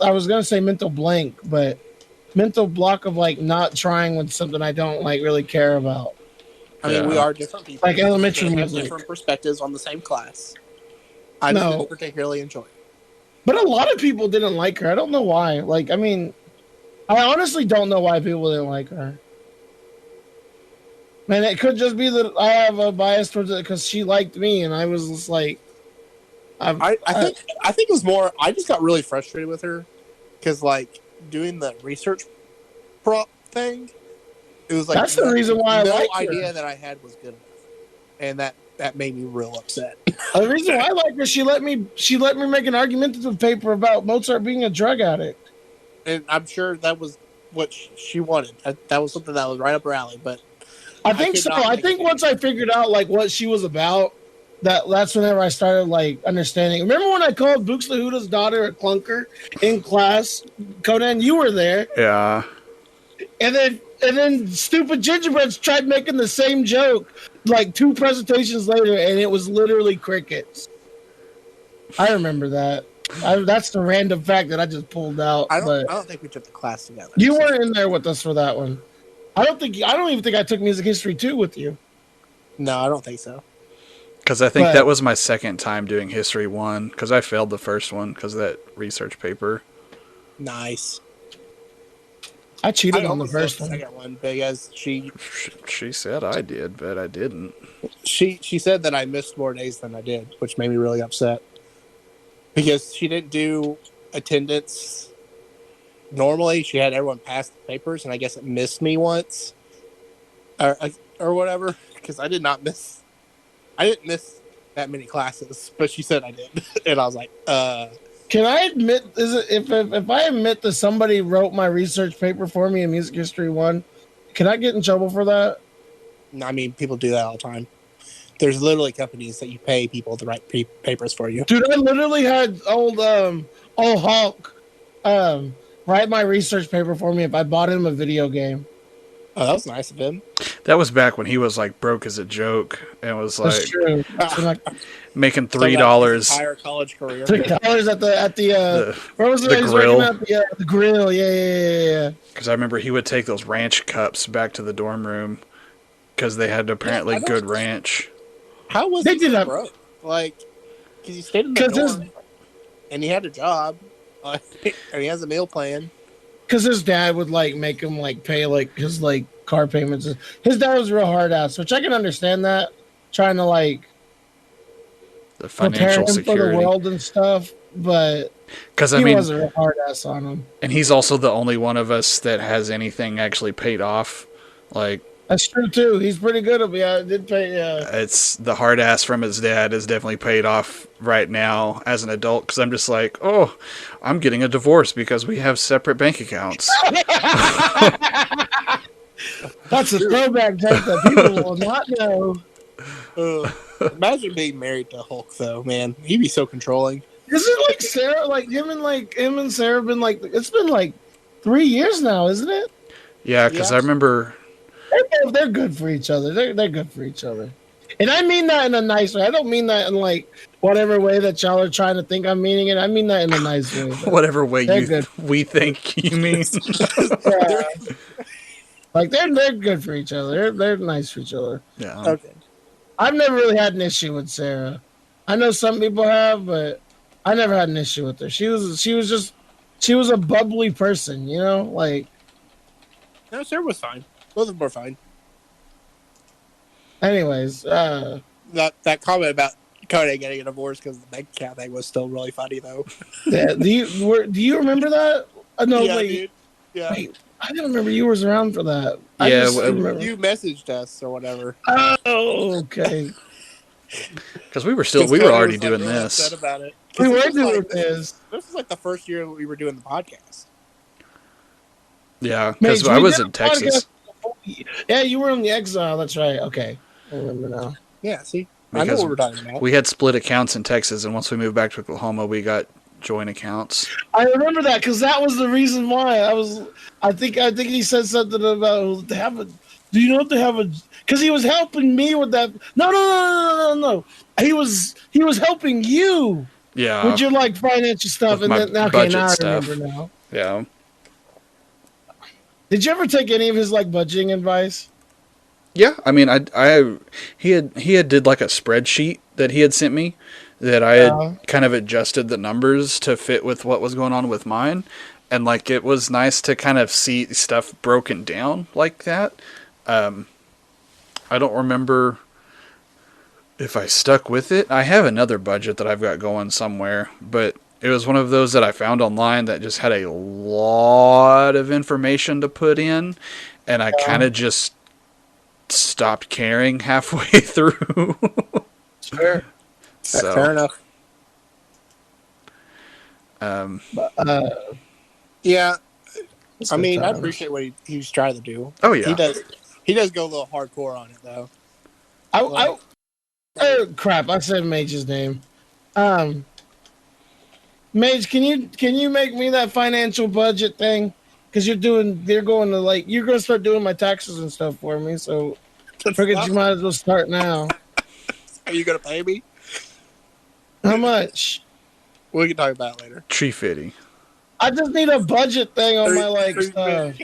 I was gonna say mental blank, but mental block of like not trying with something I don't like really care about. I mean, we are different people. Like elementary we have music. different perspectives on the same class. I didn't particularly enjoy it. But a lot of people didn't like her. I don't know why. Like, I mean, I honestly don't know why people didn't like her. Man, it could just be that I have a bias towards it because she liked me, and I was just like, I think it was more. I just got really frustrated with her because, like, doing the research prop thing, it was like that's the reason why no idea that I had was good enough, and that made me real upset. The reason why I like her, she let me make an argumentative paper about Mozart being a drug addict, and I'm sure that was what she wanted. That was something that was right up her alley. But I think so. I think once I figured out like what she was about, that's whenever I started like understanding. Remember when I called Buxtehude's daughter a clunker in class? Conan, you were there. Yeah. And then stupid gingerbreads tried making the same joke like 2 presentations later, and it was literally crickets. I remember that. That's the random fact that I just pulled out. I don't think we took the class together. You weren't in there with us for that one. I don't even think I took music history 2 with you. No, I don't think so. Because I think that was my second time doing history 1, because I failed the first one because of that research paper. Nice. I cheated on the first one. Second one because she said I did, but I didn't. She said that I missed more days than I did, which made me really upset. Because she didn't do attendance normally. She had everyone pass the papers, and I guess it missed me once, or whatever. Because I didn't miss that many classes, but she said I did, and I was like, Can I admit? If I admit that somebody wrote my research paper for me in Music History 1, can I get in trouble for that? I mean, people do that all the time. There's literally companies that you pay people to write papers for you. Dude, I literally had old Hulk write my research paper for me if I bought him a video game. Oh, that was nice of him. That was back when he was like broke as a joke and was like That's true. making $3. Entire college career. $3 at the where was it? The grill. At the grill. Yeah. Because I remember he would take those ranch cups back to the dorm room because they had apparently good ranch. How was he so broke? Like, because he stayed in the dorm and he had a job, and he has a meal plan. Because his dad would like make him like pay like his like car payments. His dad was a real hard ass, which I can understand that. Trying to like the financial security for the world and stuff, but because he was a real hard ass on him. And he's also the only one of us that has anything actually paid off Like, That's true too. He's pretty good at me. I did pay. it's the hard ass from his dad is definitely paid off right now as an adult, because I'm just like, oh, I'm getting a divorce because we have separate bank accounts. That's a throwback joke that people will not know. Imagine being married to Hulk, though, man. He'd be so controlling. Is it like Sarah? Like him and Sarah have been like it's been like 3 years now, isn't it? Yeah, because I remember They're good for each other. They're good for each other. And I mean that in a nice way. I don't mean that in like whatever way that y'all are trying to think I'm meaning it. I mean that in a nice way. whatever way we think you mean. Yeah. Like they're good for each other. They're nice for each other. Yeah. Okay. I've never really had an issue with Sarah. I know some people have, but I never had an issue with her. She was a bubbly person, you know? Like No, Sarah was fine. Both of them were fine. anyways, That comment about Conan getting a divorce because the bank account thing was still really funny, though. yeah, do you remember that? No, yeah, wait. dude. Yeah. Wait, I didn't remember you was around for that. Yeah, You messaged us or whatever. Oh, okay. Because we were already doing this. Upset about it. We were doing this. This was like the first year we were doing the podcast. Yeah, because I was in Texas. Yeah, you were in the exile. That's right. Okay, I remember now. Yeah, see, I know what we're talking about. We had split accounts in Texas, and once we moved back to Oklahoma, we got joint accounts. I remember that because that was the reason why I think he said something about they have a. Do you know what they have a? Because he was helping me with that. No. He was helping you. Yeah. With your like financial stuff, with and then budget now stuff. I remember now. Yeah. Did you ever take any of his like budgeting advice? Yeah, I mean, he had did like a spreadsheet that he had sent me that I had kind of adjusted the numbers to fit with what was going on with mine, and like it was nice to kind of see stuff broken down like that. I don't remember if I stuck with it. I have another budget that I've got going somewhere, but it was one of those that I found online that just had a lot of information to put in, and I kind of just stopped caring halfway through. Sure. So. Fair enough. Yeah. I mean, I appreciate what he's trying to do. Oh yeah. He does go a little hardcore on it though. Crap! I said Mage's name. Mage, can you make me that financial budget thing? Because you're going to start doing my taxes and stuff for me. So I figured you might as well start now. Are you gonna pay me? How much? We can talk about it later. $350. I just need a budget thing on my like stuff.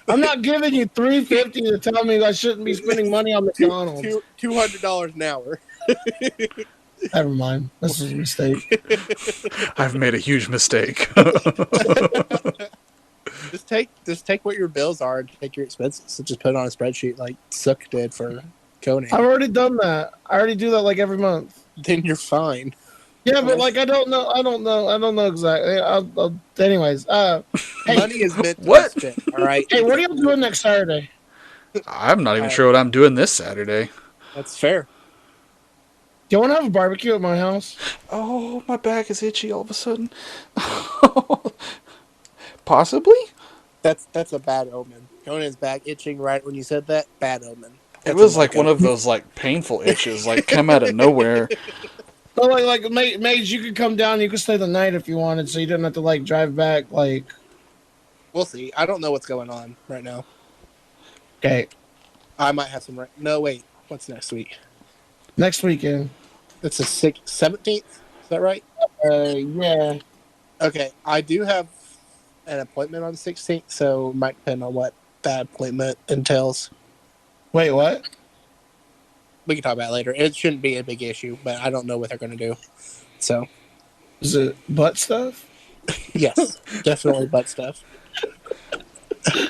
I'm not giving you $350 to tell me I shouldn't be spending money on McDonald's. $200 an hour. Never mind. This is a mistake. I've made a huge mistake. Just take what your bills are and take your expenses and just put it on a spreadsheet like Sook did for Conan. I've already done that. I already do that like every month. Then you're fine. Yeah, but like I don't know exactly. Anyways, hey, money is meant to what? be spent, all right. Hey, what are you doing next Saturday? I'm not even sure what I'm doing this Saturday. That's fair. Do you want to have a barbecue at my house? Oh, my back is itchy all of a sudden. Possibly. That's a bad omen. Conan's back itching right when you said that. Bad omen. It was like one of those like painful itches, like come out of nowhere. So like Mage, you could come down. You could stay the night if you wanted, so you didn't have to like drive back. Like, we'll see. I don't know what's going on right now. Okay. I might have some. No, wait. What's next week? Next weekend. It's the 17th. Is that right? Yeah. Okay. I do have an appointment on the 16th, so it might depend on what that appointment entails. Wait, what? We can talk about it later. It shouldn't be a big issue, but I don't know what they're going to do. So, is it butt stuff? Yes, definitely butt stuff.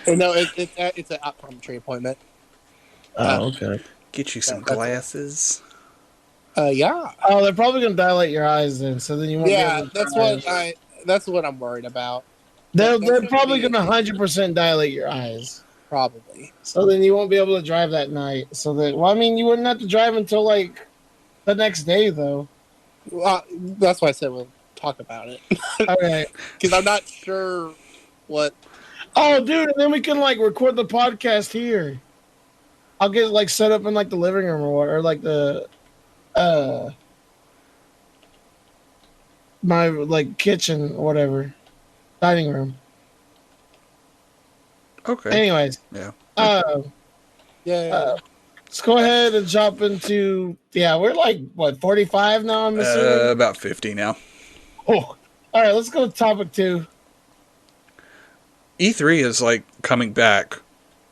No, it's an optometry appointment. Oh, okay. Get you some glasses. Yeah. Oh, they're probably going to dilate your eyes then, so then you won't. Yeah, that's what I'm worried about. They're probably going to 100% dilate your eyes. Probably. So then you won't be able to drive that night. So that, well, I mean, you wouldn't have to drive until like the next day, though. Well, that's why I said we'll talk about it. Okay. Because I'm not sure what. Oh, dude, and then we can like record the podcast here. I'll get like set up in like the living room or like the uh my like kitchen or whatever, dining room. Okay. Anyways, Yeah. Yeah. let's go ahead and jump into we're like what 45 now. I'm assuming About 50 now. Oh, all right. Let's go to topic 2. E3 is like coming back.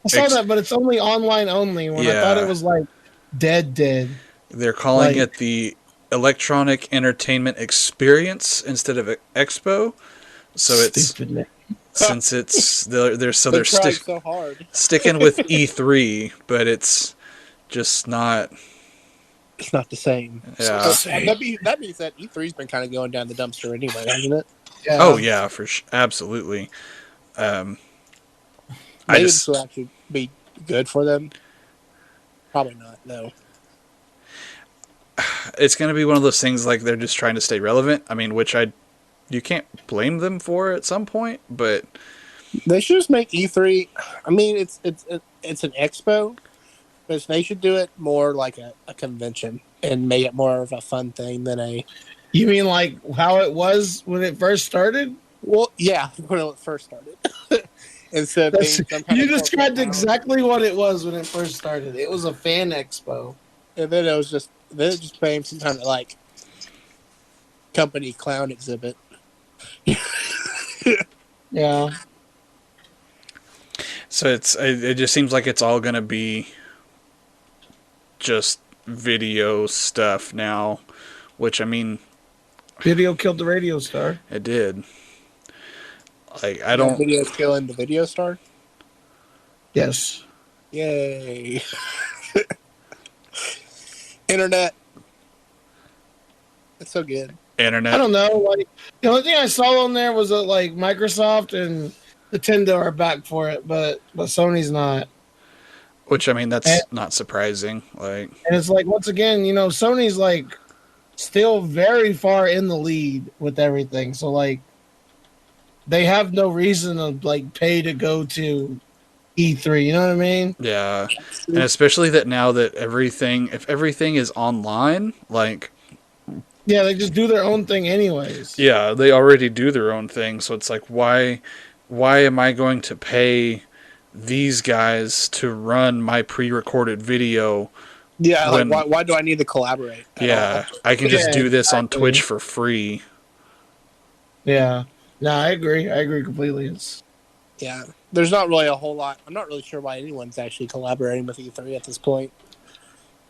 I saw that, but it's only online only. When I thought it was like dead. They're calling Like- it the Electronic Entertainment Experience instead of Expo. So it's Stupid name. since it's they're They're they're trying so hard. sticking with E3, but it's just not. It's not the same. Yeah. That being said, E3's been kind of going down the dumpster anyway, hasn't it? Yeah. Oh yeah, absolutely. Maybe this will actually be good for them. Probably not, though. It's going to be one of those things like they're just trying to stay relevant. I mean, you can't blame them for at some point, but They should just make E3. I mean, it's an expo, but they should do it more like a convention and make it more of a fun thing than a. You mean like how it was when it first started? Well, yeah, when it first started. Instead of being some kind You of described corporate exactly what it was when it first started. It was a fan expo. and then it just became some kind of like company clown exhibit. Yeah. so it just seems like it's all going to be just video stuff now, which I mean, Video killed the radio star. it did. Like I don't. Video killing the video star. Yes. Yay! Internet. It's so good. Internet. I don't know. Like the only thing I saw on there was that like Microsoft and Nintendo are back for it, but Sony's not. Which I mean, that's not surprising. Like, And it's like once again, Sony's like still very far in the lead with everything. So like they have no reason to like pay to go to E3. You know what I mean? yeah, and especially that now that if everything is online, like, Yeah, they just do their own thing anyways. yeah, they already do their own thing. So it's like, why am I going to pay these guys to run my pre-recorded video? Yeah, when, like why do I need to collaborate? Yeah, I can just do this on exactly. Twitch for free. Yeah. No, I agree. I agree completely. Yeah, there's not really a whole lot. I'm not really sure why anyone's actually collaborating with E3 at this point.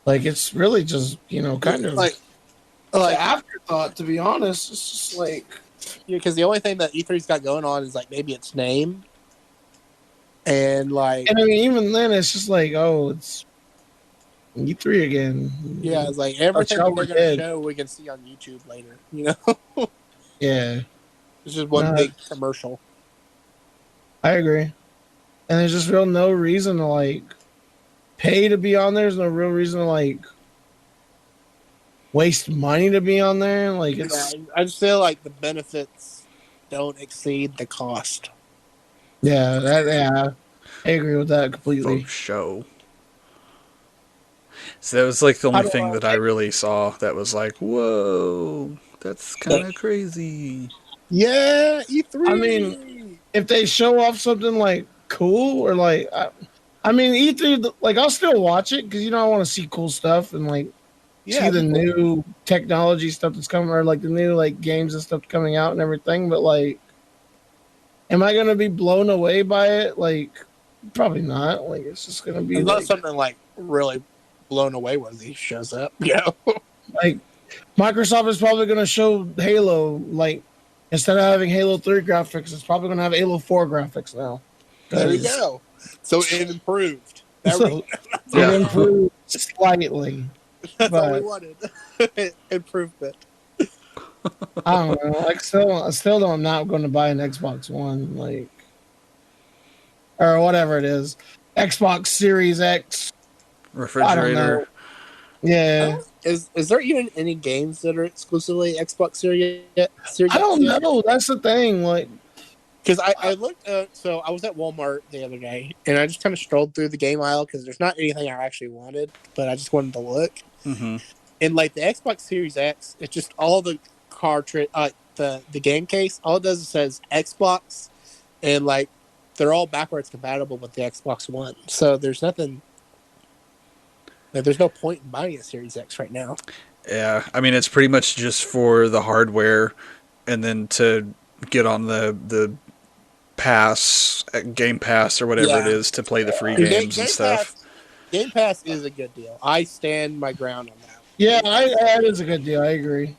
Like it's really just kind of like afterthought. To be honest, it's just like because the only thing that E3's got going on is like maybe its name, and like I mean, even then, it's just like it's E3 again. yeah, it's like everything y'all we're were gonna dead. show we can see on YouTube later. Yeah, It's just one Nah. big commercial. I agree. And there's just no reason to like pay to be on there. There's no real reason to like waste money to be on there. Like it's I just feel like the benefits don't exceed the cost. I agree with that completely. For show. So that was like the I only don't thing know. that I really saw that was like, whoa, that's kind of crazy. Yeah, E3. I mean, if they show off something like cool or like, I mean, E3, like I'll still watch it because I want to see cool stuff and like see the new technology stuff that's coming or like the new like games and stuff coming out and everything. But like, am I gonna be blown away by it? Like, probably not. Like, it's just gonna be it's like, not something like really blown away when he shows up. like Microsoft is probably gonna show Halo like. Instead of having Halo 3 graphics, it's probably going to have Halo 4 graphics now. There you go. So it improved. So, it improved slightly. That's all we but- wanted. Improvement. I don't know. Like, I still don't. I'm not going to buy an Xbox One, like, or whatever it is. Xbox Series X. refrigerator. Yeah. Oh, is there even any games that are exclusively Xbox Series I don't X? know. That's the thing. Like, Because I looked, so I was at Walmart the other day, and I just kind of strolled through the game aisle because there's not anything I actually wanted, but I just wanted to look. Mm-hmm. And like the Xbox Series X, it's just all the cartridge, the game case. All it does is says Xbox, and like they're all backwards compatible with the Xbox One. So there's nothing. Like, there's no point in buying a Series X right now. Yeah, I mean it's pretty much just for the hardware, and then to get on the pass, Game Pass or whatever it Yeah. is to play the free Game, games Game and stuff. Game Pass is a good deal. I stand my ground on that. yeah, that is a good deal. I agree.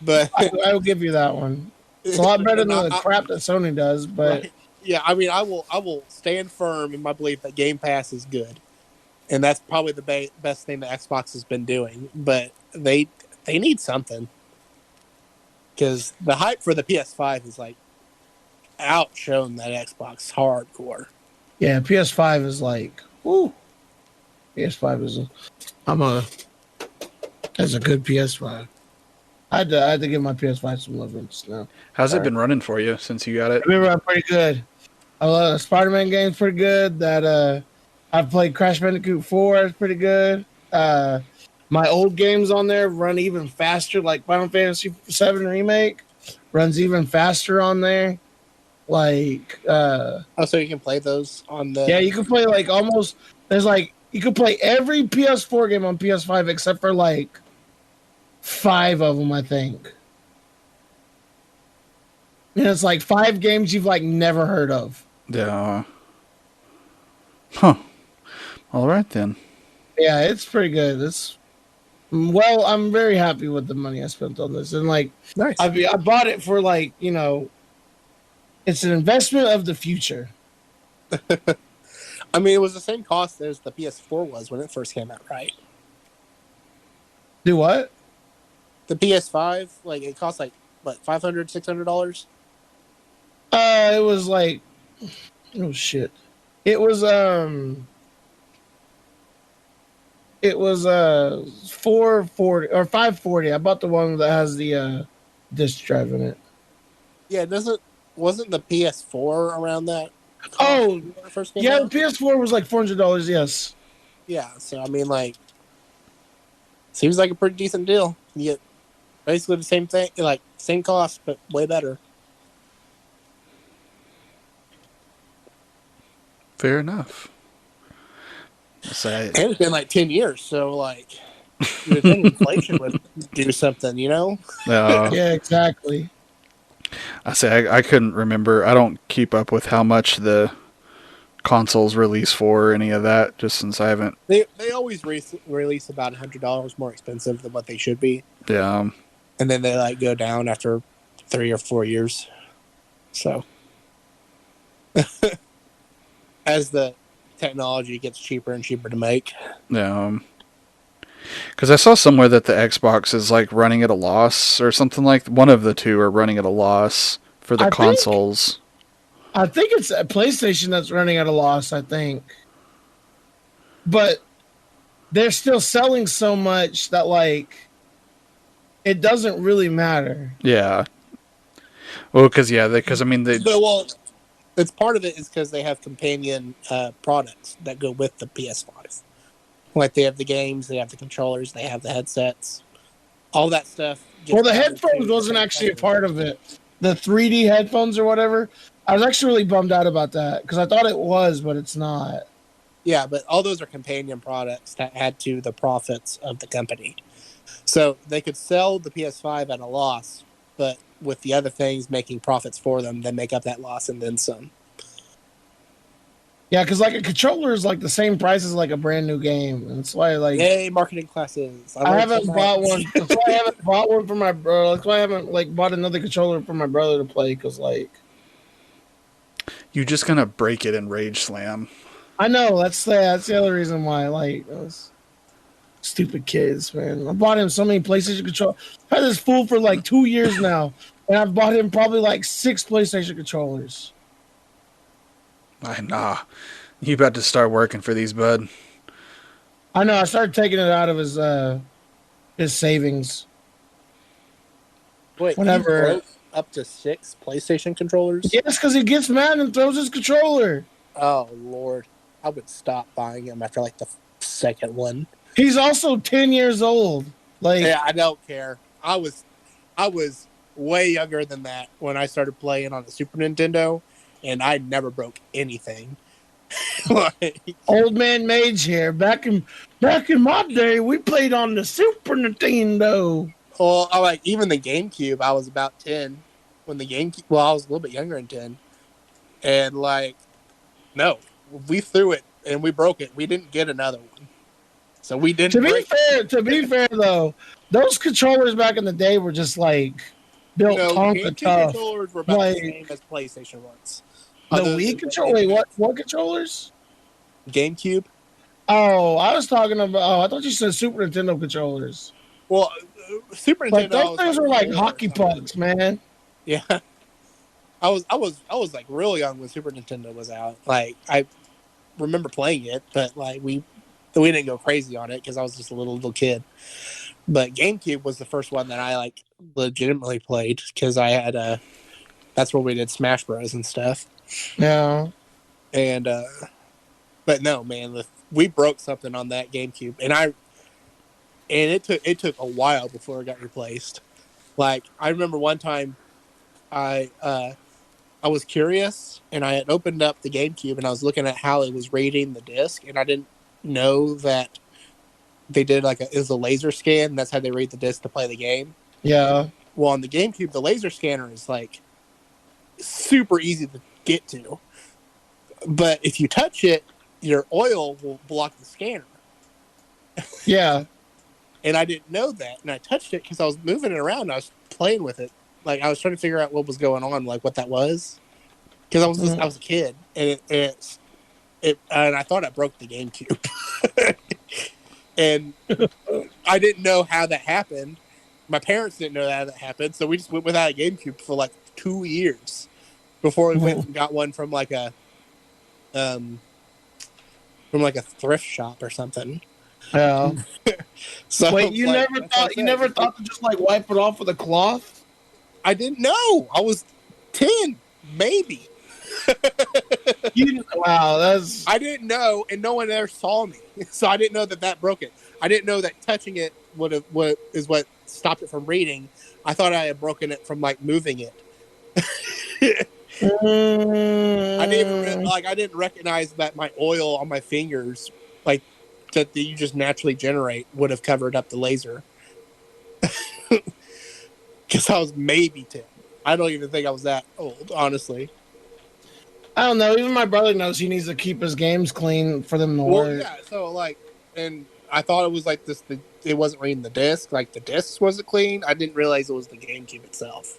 But I will give you that one. It's a lot better than the I- crap that Sony does, but right. Yeah, I mean, I will stand firm in my belief that Game Pass is good, and that's probably the best thing that Xbox has been doing. But they need something, because the hype for the PS5 is like outshone that Xbox hardcore. yeah, PS5 is like, woo. PS5 is that's a good PS5. I had to give my PS5 some love just now. How's it been running for you since you got it? I remember I'm pretty good. I love Spider-Man game's pretty good. That I've played Crash Bandicoot 4 is pretty good. My old games on there run even faster, like Final Fantasy VII Remake runs even faster on there. Like Oh, so you can play those on the. yeah, you can play like almost there's like you can play every PS4 game on PS5 except for like 5 of them, I think. And it's like 5 games you've like never heard of. Yeah. Huh. All right then. Yeah, it's pretty good. Well, I'm very happy with the money I spent on this, and like Nice. I bought it for like it's an investment of the future. I mean, it was the same cost as the PS4 was when it first came out, right? Do what? The PS5, like it cost like what, $500, $600? It was like oh shit. It was 440 or 540. I bought the one that has the disc drive in it. Yeah, wasn't the PS4 around that? cost Oh, when it first came yeah, out? the PS4 was like $400. Yes. Yeah. So I mean, like, seems like a pretty decent deal. You get basically the same thing, like same cost, but way better. Fair enough. Say And it's been like 10 years, so like, you would think inflation would do something, you know? Yeah, exactly. I couldn't remember. I don't keep up with how much the consoles release for or any of that, just since I haven't. They always release about $100 more expensive than what they should be, Yeah. and then they like go down after 3 or 4 years. So, as the technology gets cheaper and cheaper to make. Yeah. Because I saw somewhere that the Xbox is like running at a loss or something like one of the two are running at a loss for the consoles. I think it's a PlayStation that's running at a loss, I think. But they're still selling so much that like it doesn't really matter. Yeah. Well, because I mean, Well, it's part of it is because they have companion products that go with the PS5. Like they have the games, they have the controllers, they have the headsets, all that stuff. Well, the headphones wasn't actually a part of it. The 3D headphones or whatever. I was actually really bummed out about that because I thought it was, but it's not. Yeah, but all those are companion products that add to the profits of the company. So they could sell the PS5 at a loss, but with the other things making profits for them, they make up that loss and then some. Yeah, because like a controller is like the same price as like a brand new game. And that's why like Yay, marketing classes. I haven't bought one. That's why I haven't bought one for my bro. That's why I haven't like bought another controller for my brother to play because like you're just gonna break it in Rage Slam. I know that's the other reason why like those stupid kids, man. I bought him so many PlayStation controllers. I've had this fool for like 2 years now, and I've bought him probably like 6 PlayStation controllers. Nah, You about to start working for these, bud? I know. I started taking it out of his savings. Wait, he Whenever, broke up to 6 PlayStation controllers? yes, because he gets mad and throws his controller. Oh, Lord. I would stop buying them after like the second one. He's also 10 years old. Like, Yeah, I don't care. I was way younger than that when I started playing on the Super Nintendo, and I never broke anything. Like, old man Mage here. Back in my day, we played on the Super Nintendo. well, I like even the GameCube. I was about 10 when the GameCube. Well, I was a little bit younger than 10, and like, no, we threw it and we broke it. We didn't get another one, so we didn't. To be fair though, those controllers back in the day were just like built Tonka GameCube tough. controllers were about Like, the same as PlayStation ones. the Other Wii than controller. Wait, what controllers? GameCube? Oh, I was talking about. Oh, I thought you said Super Nintendo controllers. Well, Super Nintendo. Like those things were like 4 or hockey something. pucks, man. Yeah, I was like real young when Super Nintendo was out. Like I remember playing it, but like we didn't go crazy on it because I was just a little kid. But GameCube was the first one that I like legitimately played because I had that's where we did Smash Bros and stuff. Yeah. And but no, man, we broke something on that GameCube, and it took a while before it got replaced. Like I remember one time, I was curious, and I had opened up the GameCube, and I was looking at how it was rating the disc, and I didn't know that they did it was a laser scan. That's how they rate the disc to play the game. Yeah. Well, on the GameCube, the laser scanner is like super easy to get to, but if you touch it, your oil will block the scanner. Yeah. And I didn't know that, and I touched it because I was moving it around. I was playing with it, like I was trying to figure out what was going on, like what that was, because I was a kid, and and I thought I broke the GameCube, and I didn't know how that happened. My parents didn't know how that happened, so we just went without a GameCube for like 2 years before we went and got one from like a thrift shop or something. Yeah. So wait, you like, never thought to just like wipe it off with a cloth? I didn't know. I was 10, maybe. Wow, that's. I didn't know, and no one ever saw me, so I didn't know that broke it. I didn't know that touching it what stopped it from reading. I thought I had broken it from like moving it. I didn't recognize that my oil on my fingers, like that you just naturally generate, would have covered up the laser. Because I was maybe 10. I don't even think I was that old, honestly. I don't know. Even my brother knows he needs to keep his games clean for them to work. Yeah. So like, and I thought it was like this. It wasn't reading the disc. Like the disc wasn't clean. I didn't realize it was the GameCube itself.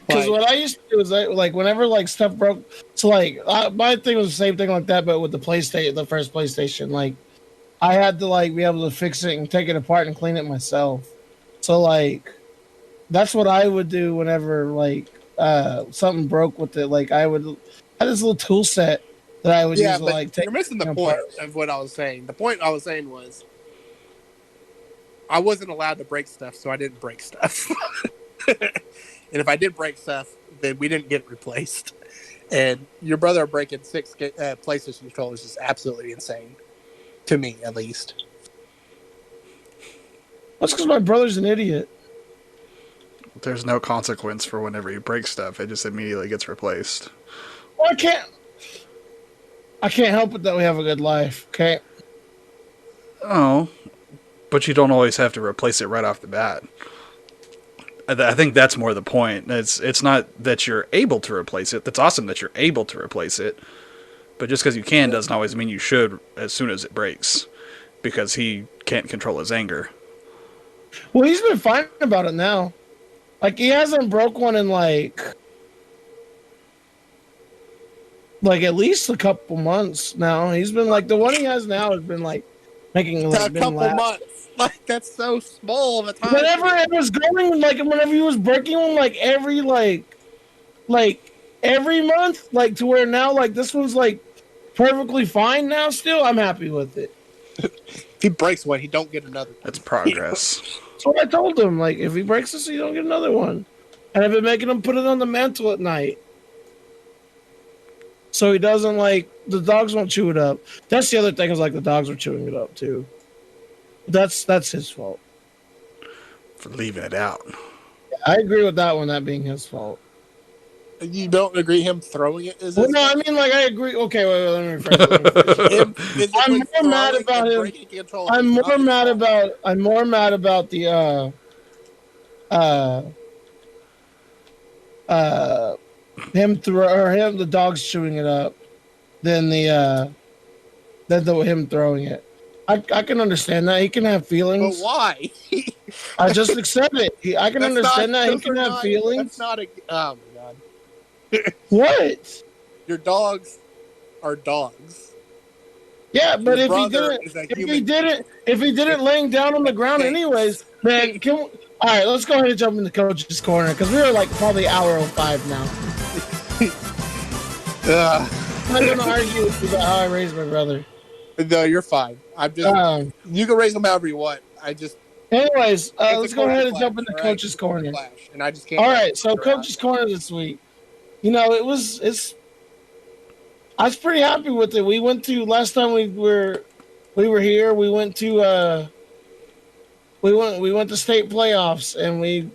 Because what I used to do is like whenever like stuff broke, so like my thing was the same thing like that, but with the PlayStation, the first PlayStation, like I had to like be able to fix it and take it apart and clean it myself. So like that's what I would do whenever like something broke with it. Like I would have this little tool set that I would use to like take. You're missing the point of what I was saying. The point I was saying was I wasn't allowed to break stuff, so I didn't break stuff. And if I did break stuff, then we didn't get it replaced. And your brother breaking 6 PlayStation controllers is absolutely insane. To me, at least. That's because my brother's an idiot. There's no consequence for whenever you break stuff. It just immediately gets replaced. Well, I can't help it that we have a good life, okay? Oh, but you don't always have to replace it right off the bat. I think that's more the point. It's not that you're able to replace it. That's awesome that you're able to replace it. But just because you can doesn't always mean you should as soon as it breaks. Because he can't control his anger. Well, he's been fine about it now. Like, he hasn't broke one in, like at least a couple months now. He's been, like, the one he has now has been, like, making, like, a couple months. Like, that's so small of a time. Whenever it was going, like, whenever he was breaking one, like, every month, like, to where now, like, this one's, like, perfectly fine now. Still, I'm happy with it. If he breaks one, he don't get another. That's progress. That's what I told him. Like, if he breaks this, you don't get another one. And I've been making him put it on the mantle at night, so he doesn't the dogs won't chew it up. That's the other thing is the dogs were chewing it up too. That's his fault. For leaving it out. I agree with that one. That being his fault. You don't agree him throwing it? Is Well, no, I mean I agree. Okay, wait, let me rephrase. I'm more mad about him. I'm more mad about the the dogs chewing it up than him throwing it. I can understand that he can have feelings. But why? I just accept it. I can understand that he can have feelings. That's not a. Oh my god. What? Your dogs are dogs. Yeah, but Your if he didn't laying down on the ground anyways, man, all right, let's go ahead and jump in the coach's corner because we are probably hour 05 now. I'm not gonna argue with you about how I raised my brother. No, you're fine. I'm just. You can raise them however you want. Anyways, let's go ahead and jump into coach's corner. And I just can't. All right, so coach's corner this week. I was pretty happy with it. We went to last time we were here. We went to we went to state playoffs and we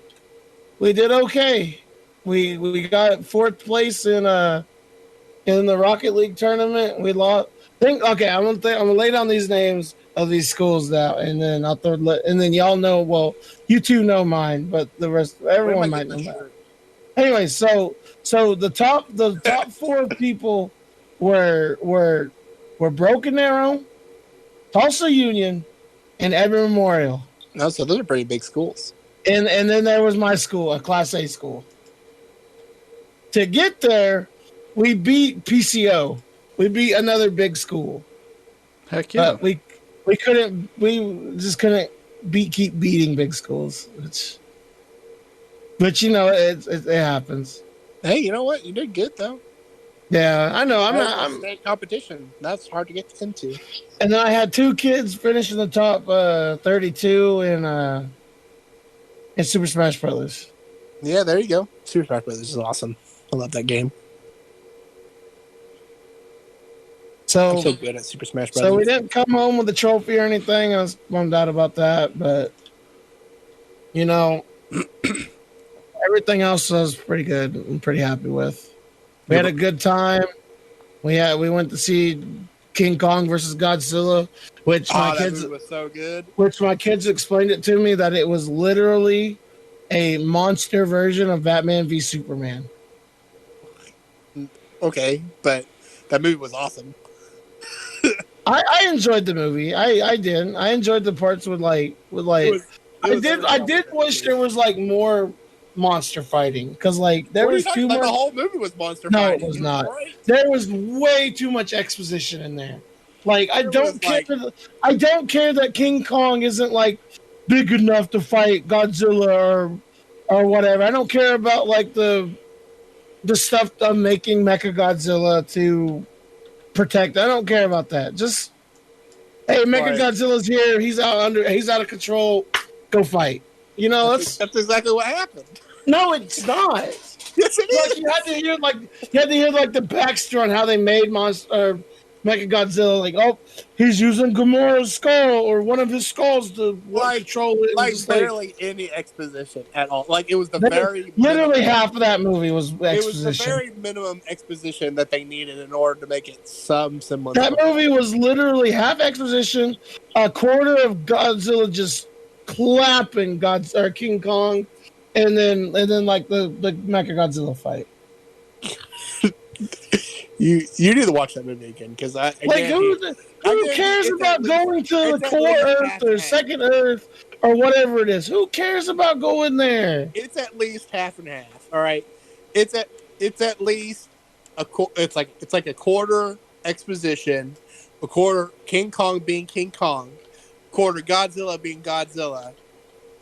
did okay. We got fourth place in the Rocket League tournament. We lost. I'm gonna lay down these names of these schools now, and then and then y'all know. Well, you two know mine, but the rest, everyone might know mine. Anyway, so the top four people were Broken Arrow, Tulsa Union, and Edmond Memorial. No, so those are pretty big schools. And then there was my school, a Class A school. To get there, we beat PCO. We beat another big school. Heck yeah. We just couldn't keep beating big schools. But it happens. Hey, you know what? You did good though. Yeah, I know. I'm state competition. That's hard to get into. And then I had two kids finish in the top 32 in Super Smash Brothers. Yeah, there you go. Super Smash Brothers is awesome. I love that game. I'm so good at Super Smash Brothers. So we didn't come home with a trophy or anything. I was bummed out about that, but everything else was pretty good. I'm pretty happy with. We had a good time. We went to see King Kong versus Godzilla, which my kids was so good. Which my kids explained it to me that it was literally a monster version of Batman v Superman. Okay, but that movie was awesome. I enjoyed the movie. I did. I enjoyed the parts with I did wish there was more monster fighting because there was too much. The whole movie was monster fighting. No, it was not. Right? There was way too much exposition in there. I don't care that King Kong isn't big enough to fight Godzilla or whatever. I don't care about the stuff of making Mechagodzilla to protect. I don't care about that. Just hey, Mechagodzilla's here. He's out of control. Go fight. That's exactly what happened. No, it's not. Yes, it is. You had to hear the backstory on how they made Mechagodzilla. He's using Gamora's skull or one of his skulls to control it. Barely any exposition at all. It was literally half of that movie was exposition. It was the very minimum exposition that they needed in order to make it some semblance. That movie was literally half exposition, a quarter of Godzilla just clapping King Kong, and then the Mechagodzilla fight. You need to watch that movie again because who cares about going to the core Earth or second Earth or whatever it is? Who cares about going there? It's at least half and half. All right, it's at least it's like a quarter exposition, a quarter King Kong being King Kong, quarter Godzilla being Godzilla,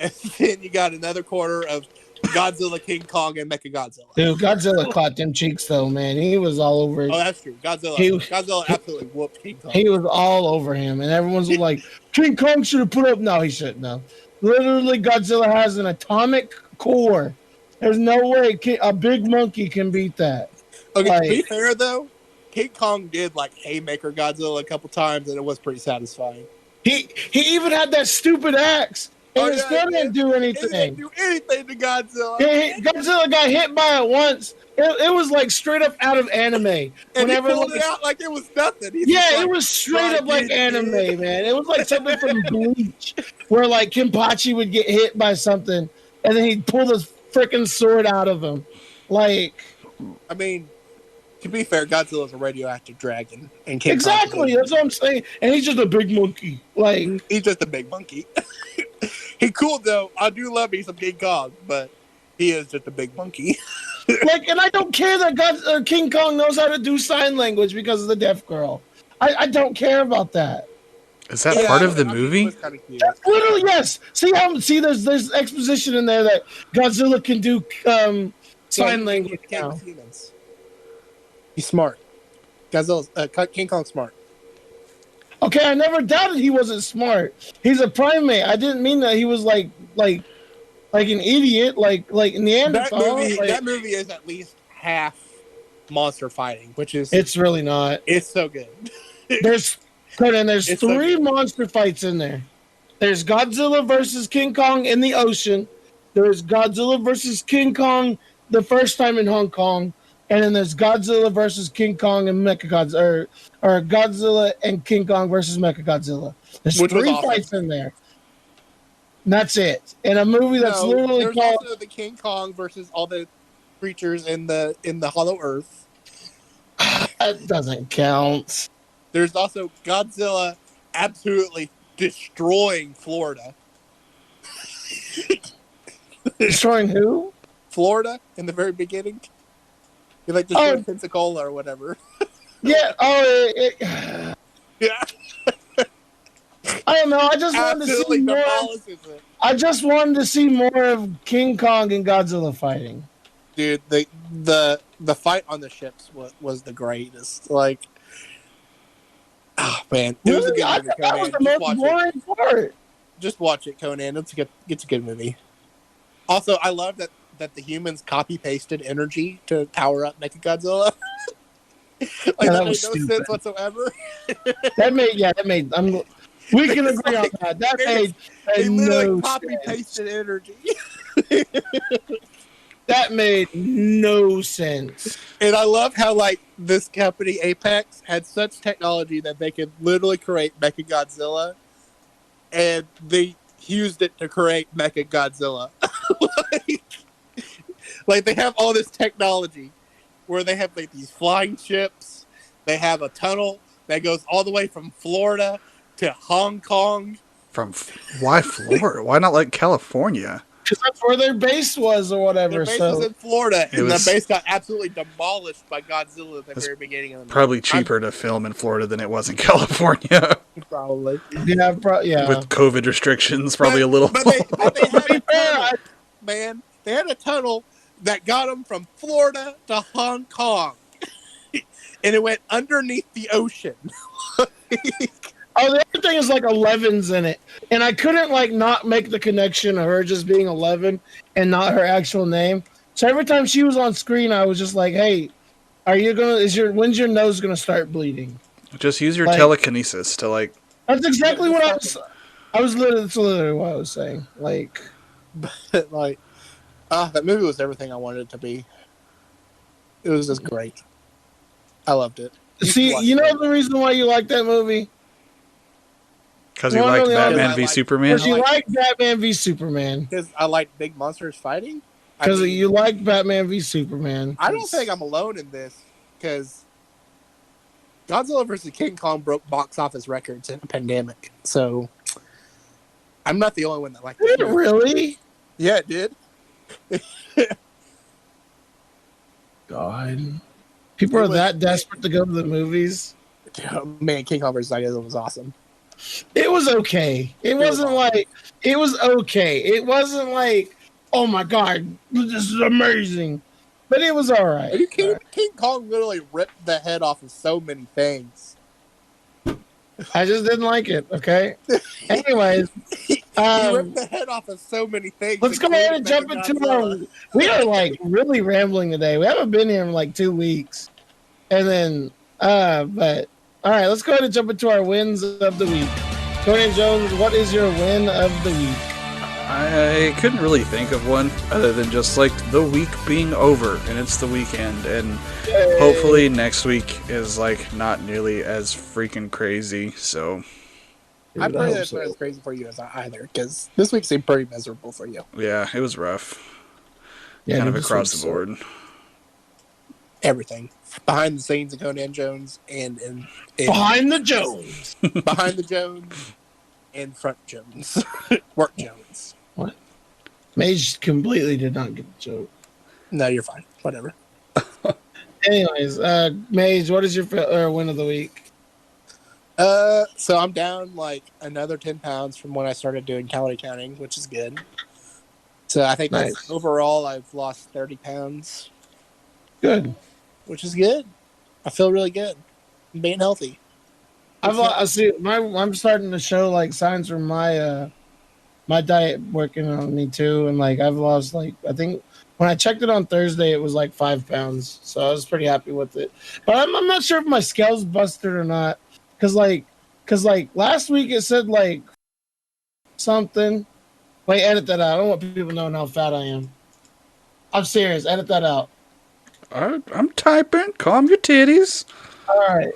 and then you got another quarter of Godzilla, King Kong, and Mechagodzilla. Dude, Godzilla caught them cheeks though, man. He was all over. Oh, that's true. Godzilla He absolutely whooped King Kong. he was all over him, and everyone's like, King Kong should have put up. No, he shouldn't. No, literally, Godzilla has an atomic core. There's no way a big monkey can beat that. Okay, Like, to be fair though, King Kong did like haymaker Godzilla a couple times, and it was pretty satisfying. he even had that stupid axe, and it still didn't do It anything. didn't do anything to Godzilla. Godzilla got hit by it once. It was like straight up out of anime. And Whenever, he pulled it out like it was nothing. it was straight up like anime, man. It was like something from Bleach, where like Kenpachi would get hit by something, and then he'd pull the freaking sword out of him. Like, I mean, to be fair, Godzilla's a radioactive dragon, and King exactly, Kong that's what I'm saying. And he's just a big monkey. Like, he's just a big monkey. He cool though. I do love me some King Kong, but he is just a big monkey. like, and I don't care that King Kong knows how to do sign language because of the deaf girl. I don't care about that. Is that part of the movie? That's literally, yes. See, there's exposition in there that Godzilla can do sign language now. He's smart. Godzilla's King Kong's smart. Okay, I never doubted he wasn't smart. He's a primate. I didn't mean that he was like an idiot, like Neanderthal. That movie is at least half monster fighting, which is it's really not. It's so good. There's three monster fights in there. There's Godzilla versus King Kong in the ocean. There's Godzilla versus King Kong the first time in Hong Kong. And then there's Godzilla versus King Kong and Mechagodzilla, or Godzilla and King Kong versus Mechagodzilla. There's three fights in there. And that's it. In a movie that's literally there's called also the King Kong versus all the creatures in the Hollow Earth. That doesn't count. There's also Godzilla absolutely destroying Florida. Destroying who? Florida in the very beginning. You like destroying Pensacola or whatever. Yeah. Yeah. I don't know. I just wanted to see more. I just wanted to see more of King Kong and Godzilla fighting. Dude, the fight on the ships was the greatest. Like, oh man, it was a good movie, Conan. That was the most boring part. Just watch it, Conan. It's a good movie. Also, I love that the humans copy pasted energy to power up Mechagodzilla. Like that made no sense whatsoever. We can agree on that. That made no copy pasted energy. That made no sense. And I love how like this company Apex had such technology that they could literally create Mechagodzilla, and they used it to create Mechagodzilla. Like they have all this technology where they have like these flying ships. They have a tunnel that goes all the way from Florida to Hong Kong. Why Florida? Why not like California? Because that's where their base was or whatever. Their base was in Florida, and the base got absolutely demolished by Godzilla at the very beginning of the movie. Probably cheaper to film in Florida than it was in California. Probably. Yeah. With COVID restrictions, probably a little. But they had a tunnel, man. They had a tunnel that got them from Florida to Hong Kong. And it went underneath the ocean. The other thing is like 11's in it. And I couldn't like not make the connection of her just being 11 and not her actual name. So every time she was on screen, I was just like, hey, when's your nose going to start bleeding? Just use your telekinesis to like. That's exactly what that's literally what I was saying. Like, that movie was everything I wanted it to be. It was just great. I loved it. See, you know the reason why you like that movie? Because you like Batman v Superman? Because you like Batman v Superman. Because I like big monsters fighting? Because you like Batman v Superman. I don't think I'm alone in this. Because Godzilla vs. King Kong broke box office records in a pandemic. So I'm not the only one that liked it. Did it really? Yeah, it did. God. People are that desperate to go to the movies. Man, King Kong vs. Godzilla was awesome. It was okay. It wasn't like it was okay. It wasn't like, oh my god, this is amazing. But it was all right. King Kong literally ripped the head off of so many things. I just didn't like it. Okay. Anyways, He ripped the head off of so many things. let's go ahead and jump into our. We are like really rambling today. We haven't been here in like 2 weeks, and then but all right, let's go ahead and jump into our wins of the week. Conan Jones, what is your win of the week? I couldn't really think of one other than just like the week being over and it's the weekend, and Yay. hopefully next week is like not nearly as freaking crazy. So I pray that's not as crazy for you as either, because this week seemed pretty miserable for you. yeah, it was rough. Yeah, kind of across the board. Everything behind the scenes of Conan Jones and in behind the Jones, behind the Jones, and front Jones, work Jones. What? Mage completely did not get the joke. No, you're fine. Whatever. Anyways, Mage, what is your win of the week? So I'm down like another 10 pounds from when I started doing calorie counting, which is good. So I think that's overall I've lost 30 pounds. Good. Which is good. I feel really good. I'm being healthy. I see. I'm starting to show like signs from my my diet working on me too, and like I've lost like I think when I checked it on Thursday, it was like 5 pounds, so I was pretty happy with it. But I'm not sure if my scale's busted or not, cause like last week it said like something. Wait, edit that out. I don't want people knowing how fat I am. I'm serious. Edit that out. I'm typing. Calm your titties. All right.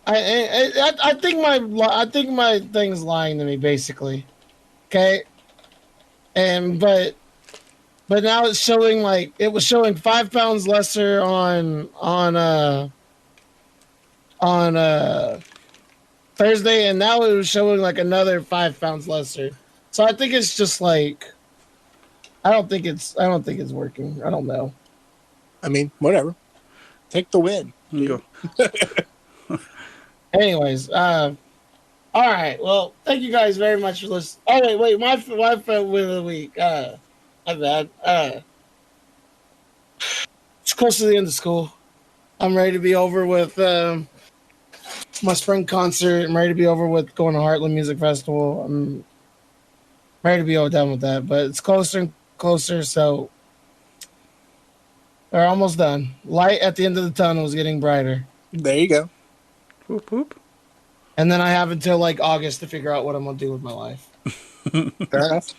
I think my thing's lying to me basically. Okay. And but now it's showing like it was showing 5 pounds lesser on Thursday, and now it was showing like another 5 pounds lesser. So I think it's just like I don't think it's working. I don't know. I mean, whatever. Take the win. Go. Anyways, all right. Well, thank you guys very much for listening. Oh wait, my win of the week. My bad. It's close to the end of school. I'm ready to be over with my spring concert. I'm ready to be over with going to Heartland Music Festival. I'm ready to be all done with that, but it's closer and closer, so we're almost done. Light at the end of the tunnel is getting brighter. There you go. Whoop, whoop. And then I have until like August to figure out what I'm gonna do with my life. Fair enough.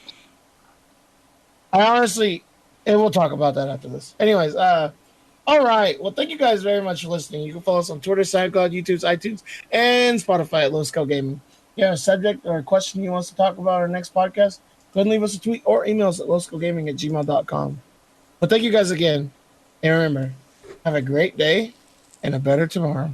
I honestly, and we'll talk about that after this. Anyways, all right. Well, thank you guys very much for listening. You can follow us on Twitter, SoundCloud, YouTube, iTunes, and Spotify at lowscalegaming. If you have a subject or a question you want us to talk about on our next podcast, go ahead and leave us a tweet or email us at lowscalegaming@gmail.com. But thank you guys again. And remember, have a great day and a better tomorrow.